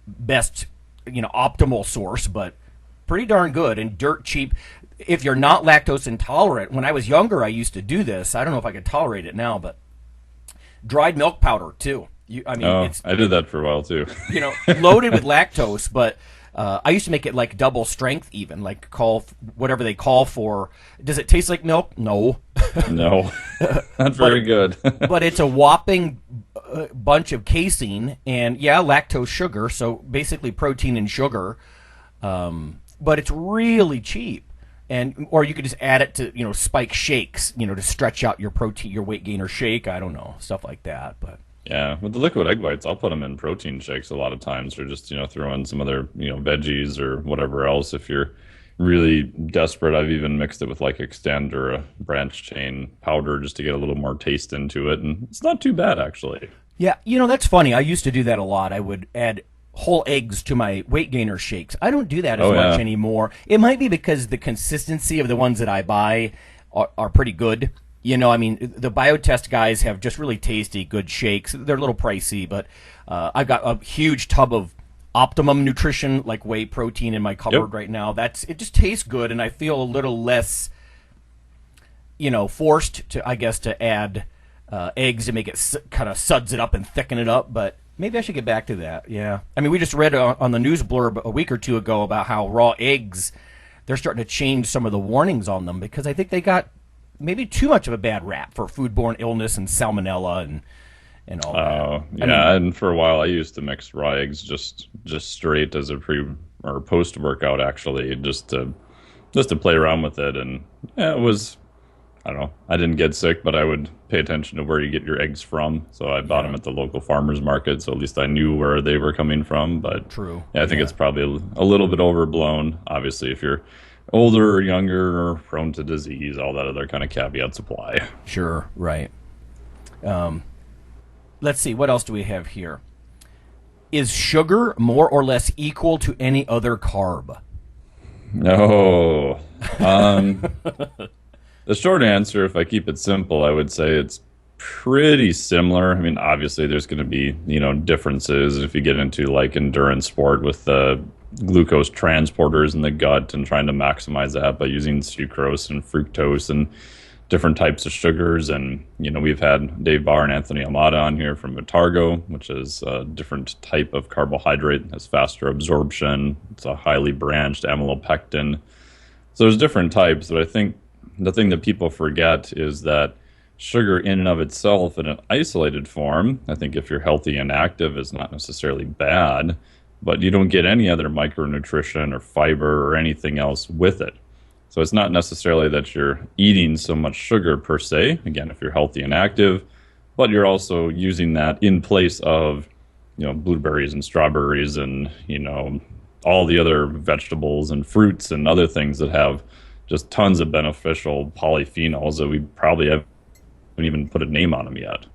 best, optimal source, but pretty darn good and dirt cheap. If you're not lactose intolerant, when I was younger, I used to do this. I don't know if I could tolerate it now, but dried milk powder too. I did that for a while too. Loaded with lactose, but I used to make it like double strength, even whatever they call for. Does it taste like milk? No. No, not very good. But it's a whopping bunch of casein and lactose sugar, so basically protein and sugar. But it's really cheap, or you could just add it to spike shakes, to stretch out your protein, your weight gainer shake. I don't know, stuff like that, but. Yeah, with the liquid egg whites, I'll put them in protein shakes a lot of times, or just throw in some other veggies or whatever else. If you're really desperate, I've even mixed it with like Extend or a branch chain powder just to get a little more taste into it, and it's not too bad actually. Yeah, that's funny. I used to do that a lot. I would add whole eggs to my weight gainer shakes. I don't do that as much anymore. It might be because the consistency of the ones that I buy are pretty good. The Biotest guys have just really tasty, good shakes. They're a little pricey, but I've got a huge tub of Optimum Nutrition, like whey protein, in my cupboard right now. It just tastes good, and I feel a little less, forced to add eggs to make it kind of suds it up and thicken it up. But maybe I should get back to that. Yeah, we just read on the news blurb a week or two ago about how raw eggs, they're starting to change some of the warnings on them because I think they got maybe too much of a bad rap for foodborne illness and salmonella and all that. Yeah, and for a while I used to mix raw eggs just straight as a pre or post workout, actually, just to play around with it. And it was, I don't know, I didn't get sick, but I would pay attention to where you get your eggs from. So I bought them at the local farmers market, so at least I knew where they were coming from. But true, I think it's probably a little bit overblown. Obviously, if you're older or younger or prone to disease, all that other kind of caveats apply. Sure, right. Let's see, what else do we have here? Is sugar more or less equal to any other carb? No. The short answer, if I keep it simple, I would say it's pretty similar. Obviously there's going to be, differences if you get into like endurance sport with the glucose transporters in the gut and trying to maximize that by using sucrose and fructose and different types of sugars. And, we've had Dave Barr and Anthony Almada on here from Vitargo, which is a different type of carbohydrate, has faster absorption. It's a highly branched amylopectin. So there's different types, but I think the thing that people forget is that sugar in and of itself in an isolated form, I think if you're healthy and active, is not necessarily bad, but you don't get any other micronutrition or fiber or anything else with it. So it's not necessarily that you're eating so much sugar per se, again, if you're healthy and active, but you're also using that in place of, blueberries and strawberries and, all the other vegetables and fruits and other things that have just tons of beneficial polyphenols that we probably haven't even put a name on them yet.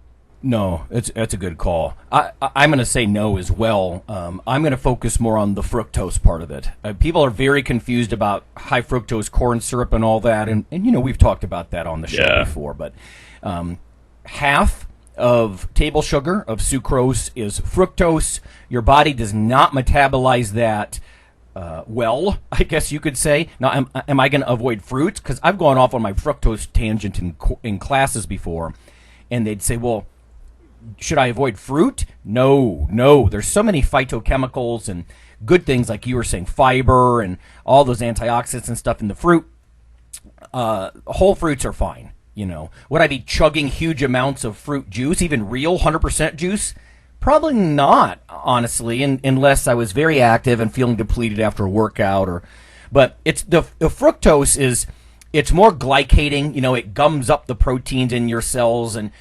No, that's a good call. I'm going to say no as well. I'm going to focus more on the fructose part of it. People are very confused about high fructose corn syrup and all that, and we've talked about that on the show before. But half of table sugar of sucrose is fructose. Your body does not metabolize that well, I guess you could say. Now, am I going to avoid fruits? Because I've gone off on my fructose tangent in classes before, and they'd say, well, should I avoid fruit? No. There's so many phytochemicals and good things, like you were saying, fiber and all those antioxidants and stuff in the fruit. Whole fruits are fine. Would I be chugging huge amounts of fruit juice, even real 100% juice? Probably not, honestly, unless I was very active and feeling depleted after a workout. But it's the fructose it's more glycating. It gums up the proteins in your cells, and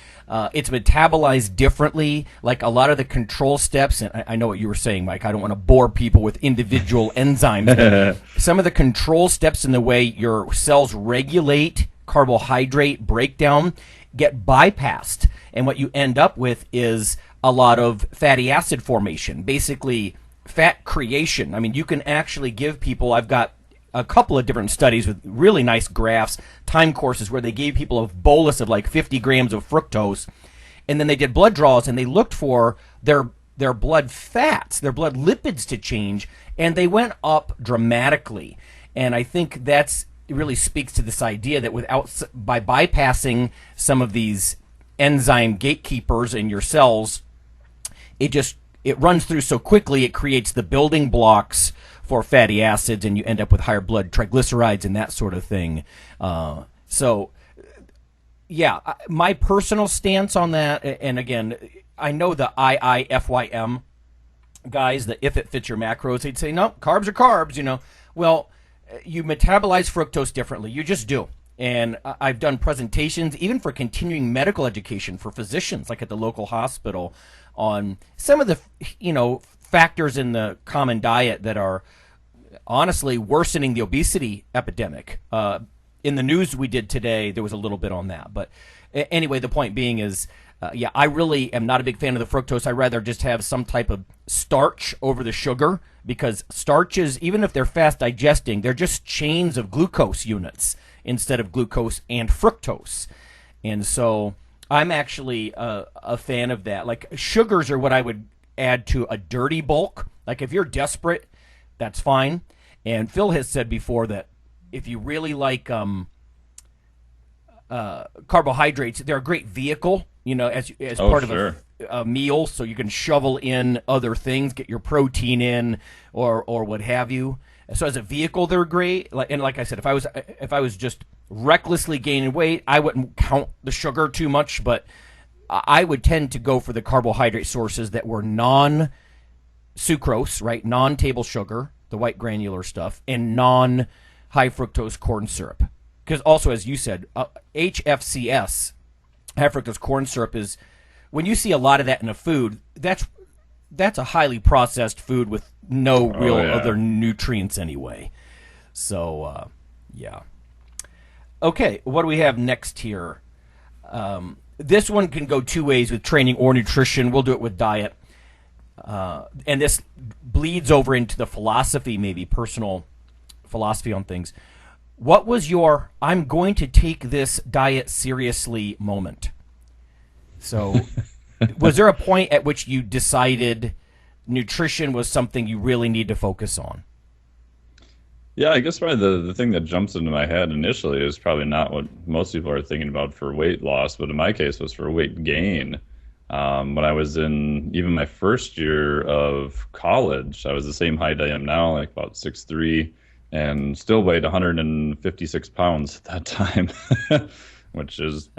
it's metabolized differently. Like a lot of the control steps, and I know what you were saying, Mike. I don't want to bore people with individual enzymes. Some of the control steps in the way your cells regulate carbohydrate breakdown get bypassed, and what you end up with is a lot of fatty acid formation, basically fat creation. You can actually give people, I've got a couple of different studies with really nice graphs, time courses, where they gave people a bolus of like 50 grams of fructose, and then they did blood draws, and they looked for their blood fats, their blood lipids to change, and they went up dramatically. And I think it really speaks to this idea that by bypassing some of these enzyme gatekeepers in your cells, it runs through so quickly, it creates the building blocks for fatty acids, and you end up with higher blood triglycerides and that sort of thing. My personal stance on that, and again, I know the IIFYM guys, that if it fits your macros, they'd say, no, carbs are carbs, Well, you metabolize fructose differently. You just do. And I've done presentations, even for continuing medical education for physicians, like at the local hospital, on some of the, factors in the common diet that are honestly worsening the obesity epidemic. In the news we did today, there was a little bit on that. But anyway, the point being is, I really am not a big fan of the fructose. I'd rather just have some type of starch over the sugar, because starches, even if they're fast digesting, they're just chains of glucose units instead of glucose and fructose. And so I'm actually a fan of that. Like, sugars are what I would add to a dirty bulk. Like, if you're desperate, that's fine. And Phil has said before that if you really like carbohydrates, they're a great vehicle, as part of a meal, so you can shovel in other things, get your protein in, or what have you. So as a vehicle, they're great. And like I said, if I was just recklessly gaining weight, I wouldn't count the sugar too much, but I would tend to go for the carbohydrate sources that were non-sucrose, right, non-table sugar, the white granular stuff, and non-high fructose corn syrup. Because also, as you said, HFCS, high fructose corn syrup, is, when you see a lot of that in a food, that's a highly processed food with no real other nutrients anyway. So, yeah. Okay, what do we have next here? This one can go two ways with training or nutrition. We'll do it with diet. And this bleeds over into the philosophy, maybe personal philosophy on things. What was your I'm going to take this diet seriously moment? So was there a point at which you decided nutrition was something you really need to focus on? Yeah, I guess probably the thing that jumps into my head initially is probably not what most people are thinking about for weight loss, but in my case was for weight gain. When I was in even my first year of college, I was the same height I am now, like about 6'3", and still weighed 156 pounds at that time, which is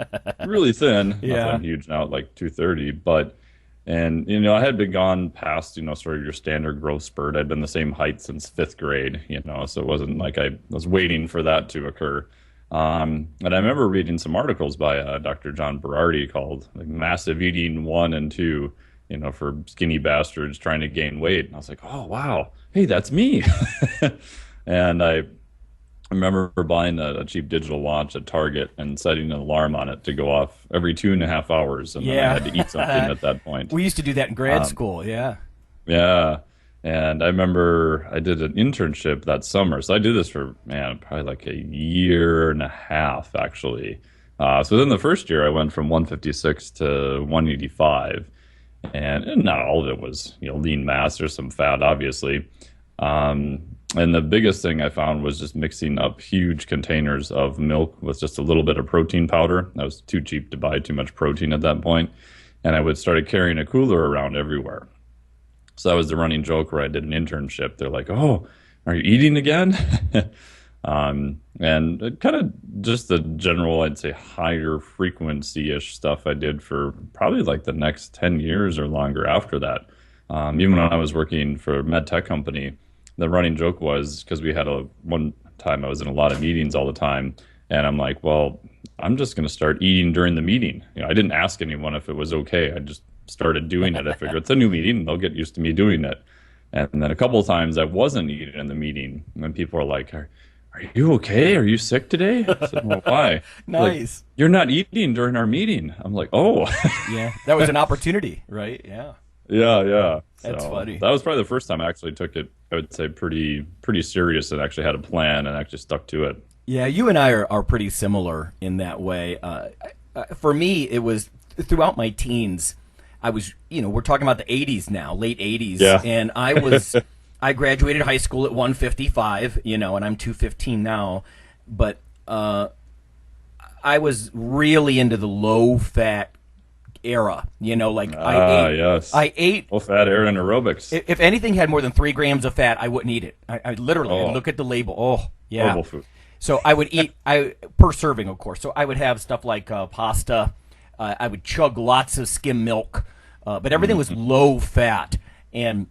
really thin. Yeah. Nothing huge now, like 230, but... And, I had been gone past, sort of your standard growth spurt. I'd been the same height since 5th grade, so it wasn't like I was waiting for that to occur. And I remember reading some articles by Dr. John Berardi called like, Massive Eating 1 and 2, for skinny bastards trying to gain weight. And I was like, oh, wow, hey, that's me. And I remember buying a cheap digital watch at Target and setting an alarm on it to go off every 2.5 hours. And then I had to eat something at that point. We used to do that in grad school, yeah. Yeah. And I remember I did an internship that summer. So I did this for, probably like a year and a half, actually. So then the first year I went from 156 to 185. And not all of it was, lean mass. There's some fat, obviously. And the biggest thing I found was just mixing up huge containers of milk with just a little bit of protein powder. That was too cheap to buy too much protein at that point. And I would start carrying a cooler around everywhere. So that was the running joke where I did an internship. They're like, oh, are you eating again? And kind of just the general, I'd say, higher frequency-ish stuff I did for probably like the next 10 years or longer after that. Even when I was working for a med tech company, the running joke was, because we had one time I was in a lot of meetings all the time, and I'm like, well, I'm just going to start eating during the meeting. I didn't ask anyone if it was okay. I just started doing it. I figured it's a new meeting. They'll get used to me doing it. And then a couple of times I wasn't eating in the meeting, and people are like, are you okay? Are you sick today? I said, well, why? Nice. Like, you're not eating during our meeting. I'm like, oh. Yeah, that was an opportunity, right? Yeah. Yeah. That's funny. That was probably the first time I actually took it, I would say, pretty serious, and actually had a plan and actually stuck to it. Yeah, you and I are pretty similar in that way. For me, it was throughout my teens. I was, we're talking about the 80s now, late 80s. Yeah. And I graduated high school at 155, and I'm 215 now. But I was really into the low-fat era, I ate low-fat era and aerobics. If anything had more than 3 grams of fat, I wouldn't eat it. I literally I'd look at the label. Oh, yeah. Horrible food. So I would eat per serving, of course. So I would have stuff like pasta. I would chug lots of skim milk, but everything was low fat. And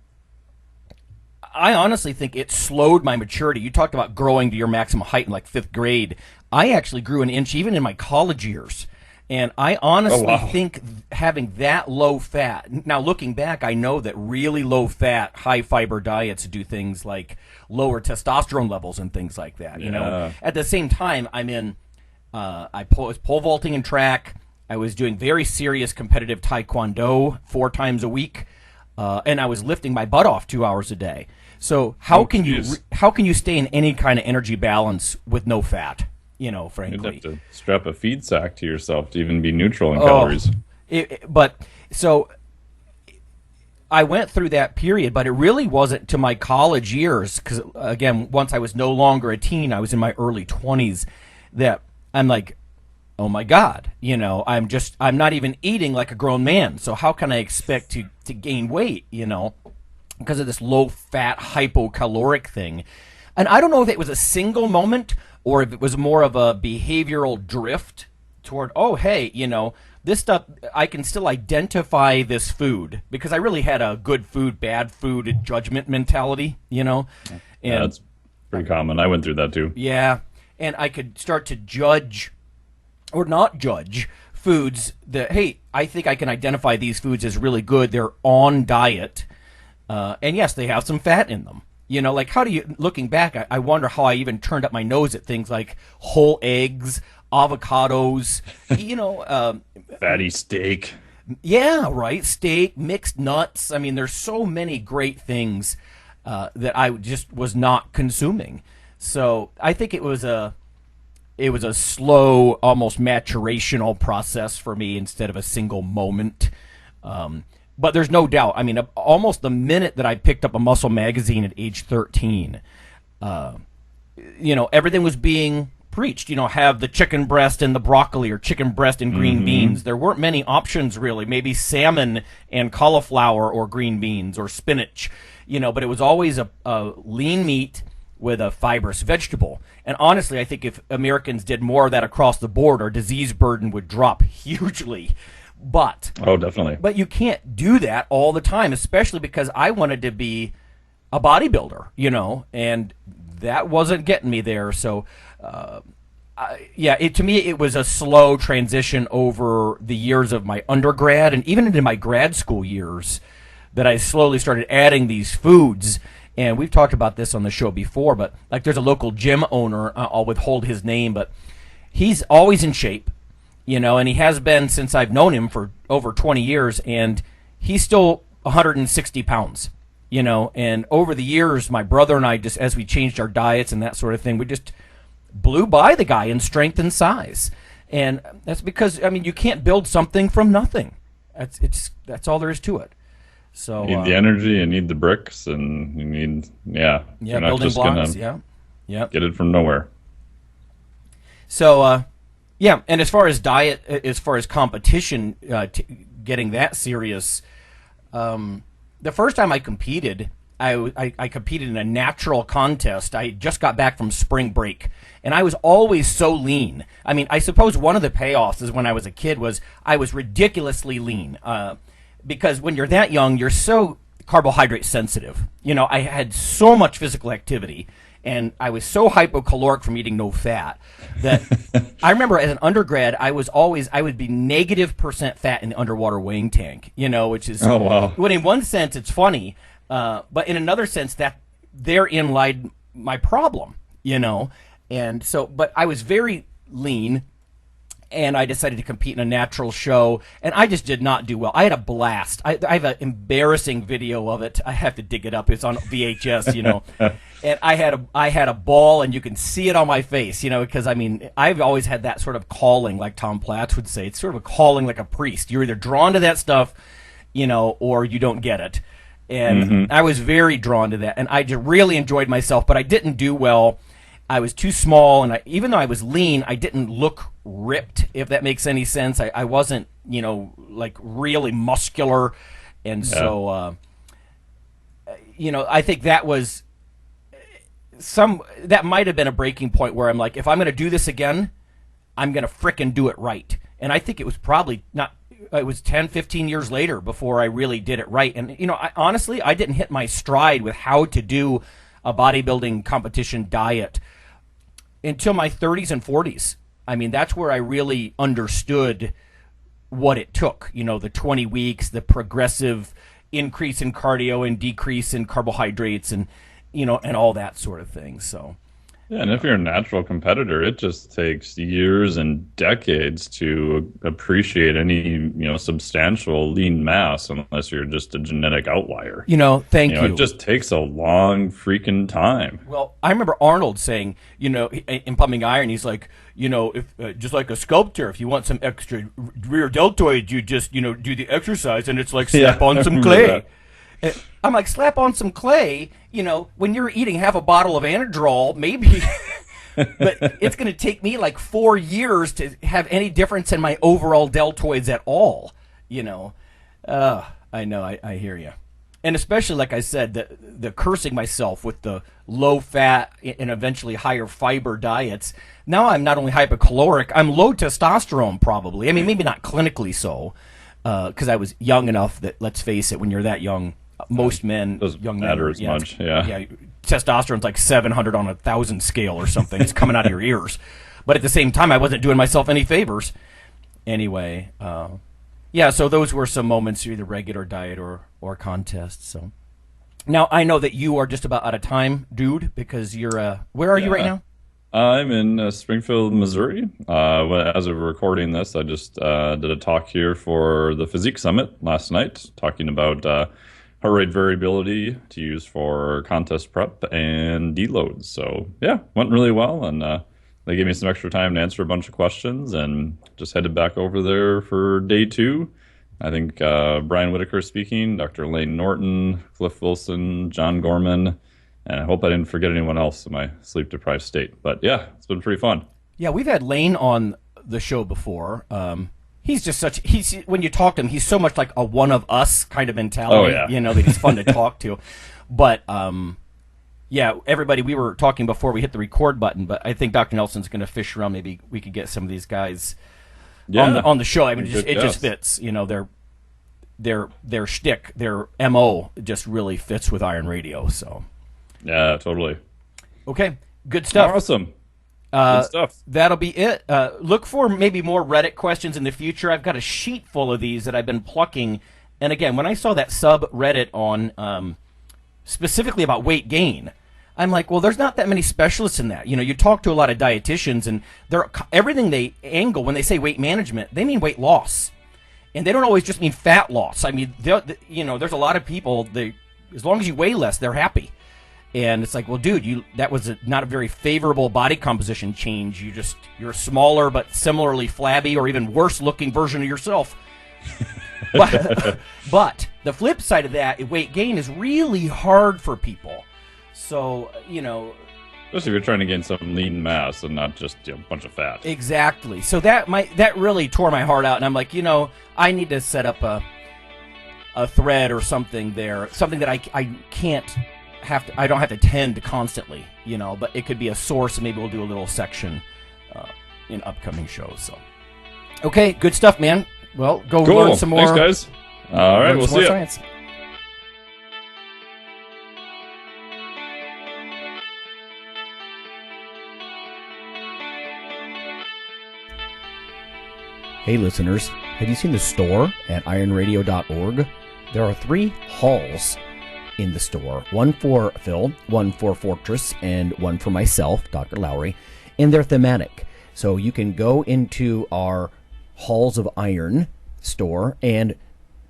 I honestly think it slowed my maturity. You talked about growing to your maximum height in like 5th grade. I actually grew an inch even in my college years. And I honestly think having that low fat, now looking back, I know that really low fat, high fiber diets do things like lower testosterone levels and things like that. You know, at the same time, I was pole vaulting and track. I was doing very serious competitive taekwondo 4 times a week, and I was lifting my butt off 2 hours a day. So how can you stay in any kind of energy balance with no fat? You know, frankly, you'd have to strap a feed sack to yourself to even be neutral in calories. But so I went through that period, but it really wasn't to my college years, because again, once I was no longer a teen, I was in my early 20s, that I'm like, oh my God, you know, I'm not even eating like a grown man. So how can I expect to gain weight, you know, because of this low fat hypocaloric thing? And I don't know if it was a single moment or if it was more of a behavioral drift toward, oh, hey, you know, this stuff, I can still identify this food, because I really had a good food, bad food judgment mentality, you know. And that's pretty common. I went through that too. Yeah, and I could start to judge or not judge foods that, hey, I think I can identify these foods as really good. They're on diet, and yes, they have some fat in them. You know, like how do you, looking back, I wonder how I even turned up my nose at things like whole eggs, avocados, you know. Fatty steak. Yeah, right. Steak, mixed nuts. I mean, there's so many great things that I just was not consuming. So I think it was a slow, almost maturational process for me instead of a single moment. But there's no doubt. I mean, almost the minute that I picked up a muscle magazine at age 13, you know, everything was being preached. You know, have the chicken breast and the broccoli, or chicken breast and green beans. There weren't many options, really. Maybe salmon and cauliflower, or green beans, or spinach. You know, but it was always a lean meat with a fibrous vegetable. And honestly, I think if Americans did more of that across the board, our disease burden would drop hugely. But definitely. But you can't do that all the time, especially because I wanted to be a bodybuilder, you know, and that wasn't getting me there. So, to me, it was a slow transition over the years of my undergrad and even into my grad school years that I slowly started adding these foods. And we've talked about this on the show before, but like there's a local gym owner, I'll withhold his name, but he's always in shape. You know, and he has been since I've known him for over 20 years, and he's still 160 pounds, you know. And over the years, my brother and I, just as we changed our diets and that sort of thing, we just blew by the guy in strength and size. And that's because, I mean, you can't build something from nothing. That's all there is to it. So you need the energy, you need the bricks, and you need, you're not building just blocks, going to get it from nowhere. So, and as far as diet, as far as competition, getting that serious, the first time I competed, I competed in a natural contest. I just got back from spring break, and I was always so lean. I mean, I suppose one of the payoffs is when I was a kid was I was ridiculously lean, because when you're that young, you're so carbohydrate sensitive. You know, I had so much physical activity, and I was so hypocaloric from eating no fat that I remember as an undergrad, I would be -% fat in the underwater weighing tank, you know, which is, when in one sense it's funny, but in another sense that therein lied my problem, you know. And so, but I was very lean, and I decided to compete in a natural show, and I just did not do well. I had a blast. I have an embarrassing video of it. I have to dig it up. It's on VHS, you know. And I had a ball, and you can see it on my face, you know, because, I mean, I've always had that sort of calling, like Tom Platz would say. It's sort of a calling like a priest. You're either drawn to that stuff, you know, or you don't get it. And I was very drawn to that, and I just really enjoyed myself, but I didn't do well. I was too small, and even though I was lean, I didn't look ripped, if that makes any sense. I wasn't, you know, like really muscular, and so, you know, I think that was that might have been a breaking point where I'm like, if I'm going to do this again, I'm going to frickin' do it right. And I think it was probably not, it was 10, 15 years later before I really did it right. And, honestly, I didn't hit my stride with how to do a bodybuilding competition diet until my 30s and 40s. I mean, that's where I really understood what it took, the 20 weeks, the progressive increase in cardio and decrease in carbohydrates and, and all that sort of thing. So. Yeah, and if you're a natural competitor, it just takes years and decades to appreciate any, substantial lean mass unless you're just a genetic outlier. Thank you. It just takes a long freaking time. Well, I remember Arnold saying, in Pumping Iron, he's like, if just like a sculptor, if you want some extra rear deltoids, you just, do the exercise and it's like slap on some clay. I'm like, slap on some clay, when you're eating half a bottle of Anadrol, maybe, but it's going to take me like 4 years to have any difference in my overall deltoids at all, I know, I hear you. And especially, like I said, the cursing myself with the low-fat and eventually higher fiber diets. Now I'm not only hypocaloric, I'm low testosterone probably. I mean, maybe not clinically so, because I was young enough that, let's face it, when you're that young, most men, young men, matter as much. Yeah, testosterone's like 700 on 1,000 scale or something. It's coming out of your ears. But at the same time, I wasn't doing myself any favors. Anyway, so those were some moments, either regular diet or contest. So now I know that you are just about out of time, dude, because you're where are you right now? I'm in Springfield, Missouri. As of recording this, I just did a talk here for the Physique Summit last night, talking about heart rate variability to use for contest prep and deloads. So yeah, went really well, and they gave me some extra time to answer a bunch of questions, and just headed back over there for day 2. I think Brian Whitaker speaking, Dr. Lane Norton, Cliff Wilson, John Gorman, and I hope I didn't forget anyone else in my sleep-deprived state. But yeah, it's been pretty fun. Yeah, we've had Lane on the show before. He's just when you talk to him, he's so much like a one of us kind of mentality, oh, yeah. That he's fun to talk to. But, everybody, we were talking before we hit the record button, but I think Dr. Nelson's going to fish around. Maybe we could get some of these guys on the show. I mean, it just fits, their shtick, their MO just really fits with Iron Radio, so. Yeah, totally. Okay, good stuff. Awesome. Good stuff. That'll be it. Look for maybe more Reddit questions in the future. I've got a sheet full of these that I've been plucking. And again, when I saw that subreddit on specifically about weight gain, I'm like, well, there's not that many specialists in that. You talk to a lot of dietitians, and everything they angle when they say weight management, they mean weight loss. And they don't always just mean fat loss. I mean, there's a lot of people, as long as you weigh less, they're happy. And it's like, well, dude, that was not a very favorable body composition change. You're a smaller but similarly flabby or even worse looking version of yourself. But the flip side of that, weight gain is really hard for people. So, especially if you're trying to gain some lean mass and not just a bunch of fat. Exactly. So that really tore my heart out. And I'm like, I need to set up a thread or something there, something that I can't. I don't have to tend constantly, but it could be a source, and maybe we'll do a little section in upcoming shows. So, okay, good stuff, man. Well, go learn some more. Thanks, guys. All right, we'll see you. Science. Hey, listeners, have you seen the store at ironradio.org? There are 3 halls in the store, one for Phil, one for Fortress, and one for myself, Dr. Lowry, and they're thematic. So you can go into our Halls of Iron store and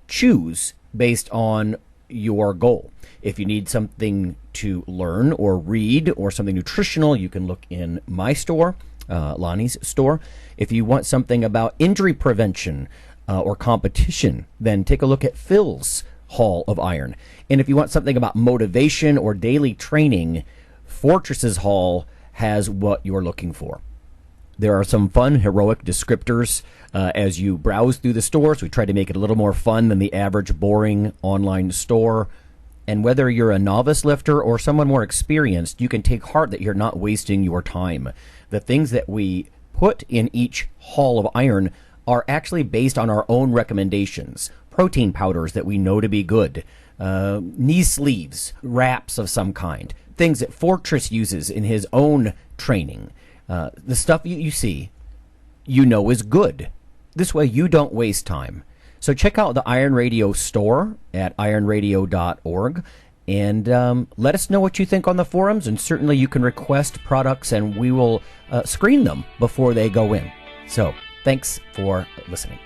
choose based on your goal. If you need something to learn or read or something nutritional, you can look in my store, Lonnie's store. If you want something about injury prevention or competition, then take a look at Phil's Hall of Iron. And if you want something about motivation or daily training, Fortress's Hall has what you're looking for. There are some fun, heroic descriptors as you browse through the stores. We try to make it a little more fun than the average boring online store. And whether you're a novice lifter or someone more experienced, you can take heart that you're not wasting your time. The things that we put in each Hall of Iron are actually based on our own recommendations. Protein powders that we know to be good, knee sleeves, wraps of some kind, things that Fortress uses in his own training. The stuff you see, you know is good. This way you don't waste time. So check out the Iron Radio store at ironradio.org and let us know what you think on the forums, and certainly you can request products and we will screen them before they go in. So thanks for listening.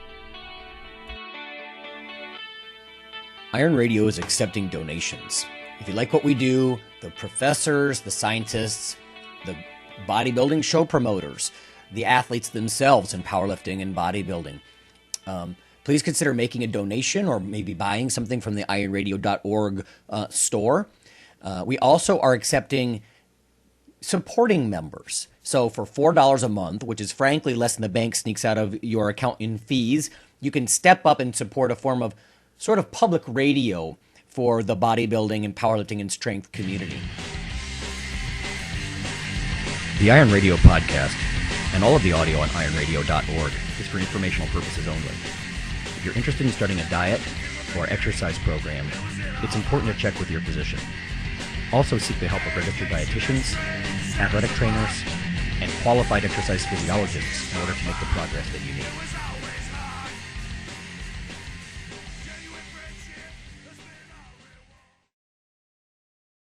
Iron Radio is accepting donations. If you like what we do, the professors, the scientists, the bodybuilding show promoters, the athletes themselves in powerlifting and bodybuilding, please consider making a donation or maybe buying something from the ironradio.org store. We also are accepting supporting members. So for $4 a month, which is frankly less than the bank sneaks out of your account in fees, you can step up and support a form of sort of public radio for the bodybuilding and powerlifting and strength community. The Iron Radio podcast and all of the audio on ironradio.org is for informational purposes only. If you're interested in starting a diet or exercise program, it's important to check with your physician. Also seek the help of registered dietitians, athletic trainers, and qualified exercise physiologists in order to make the progress that you need.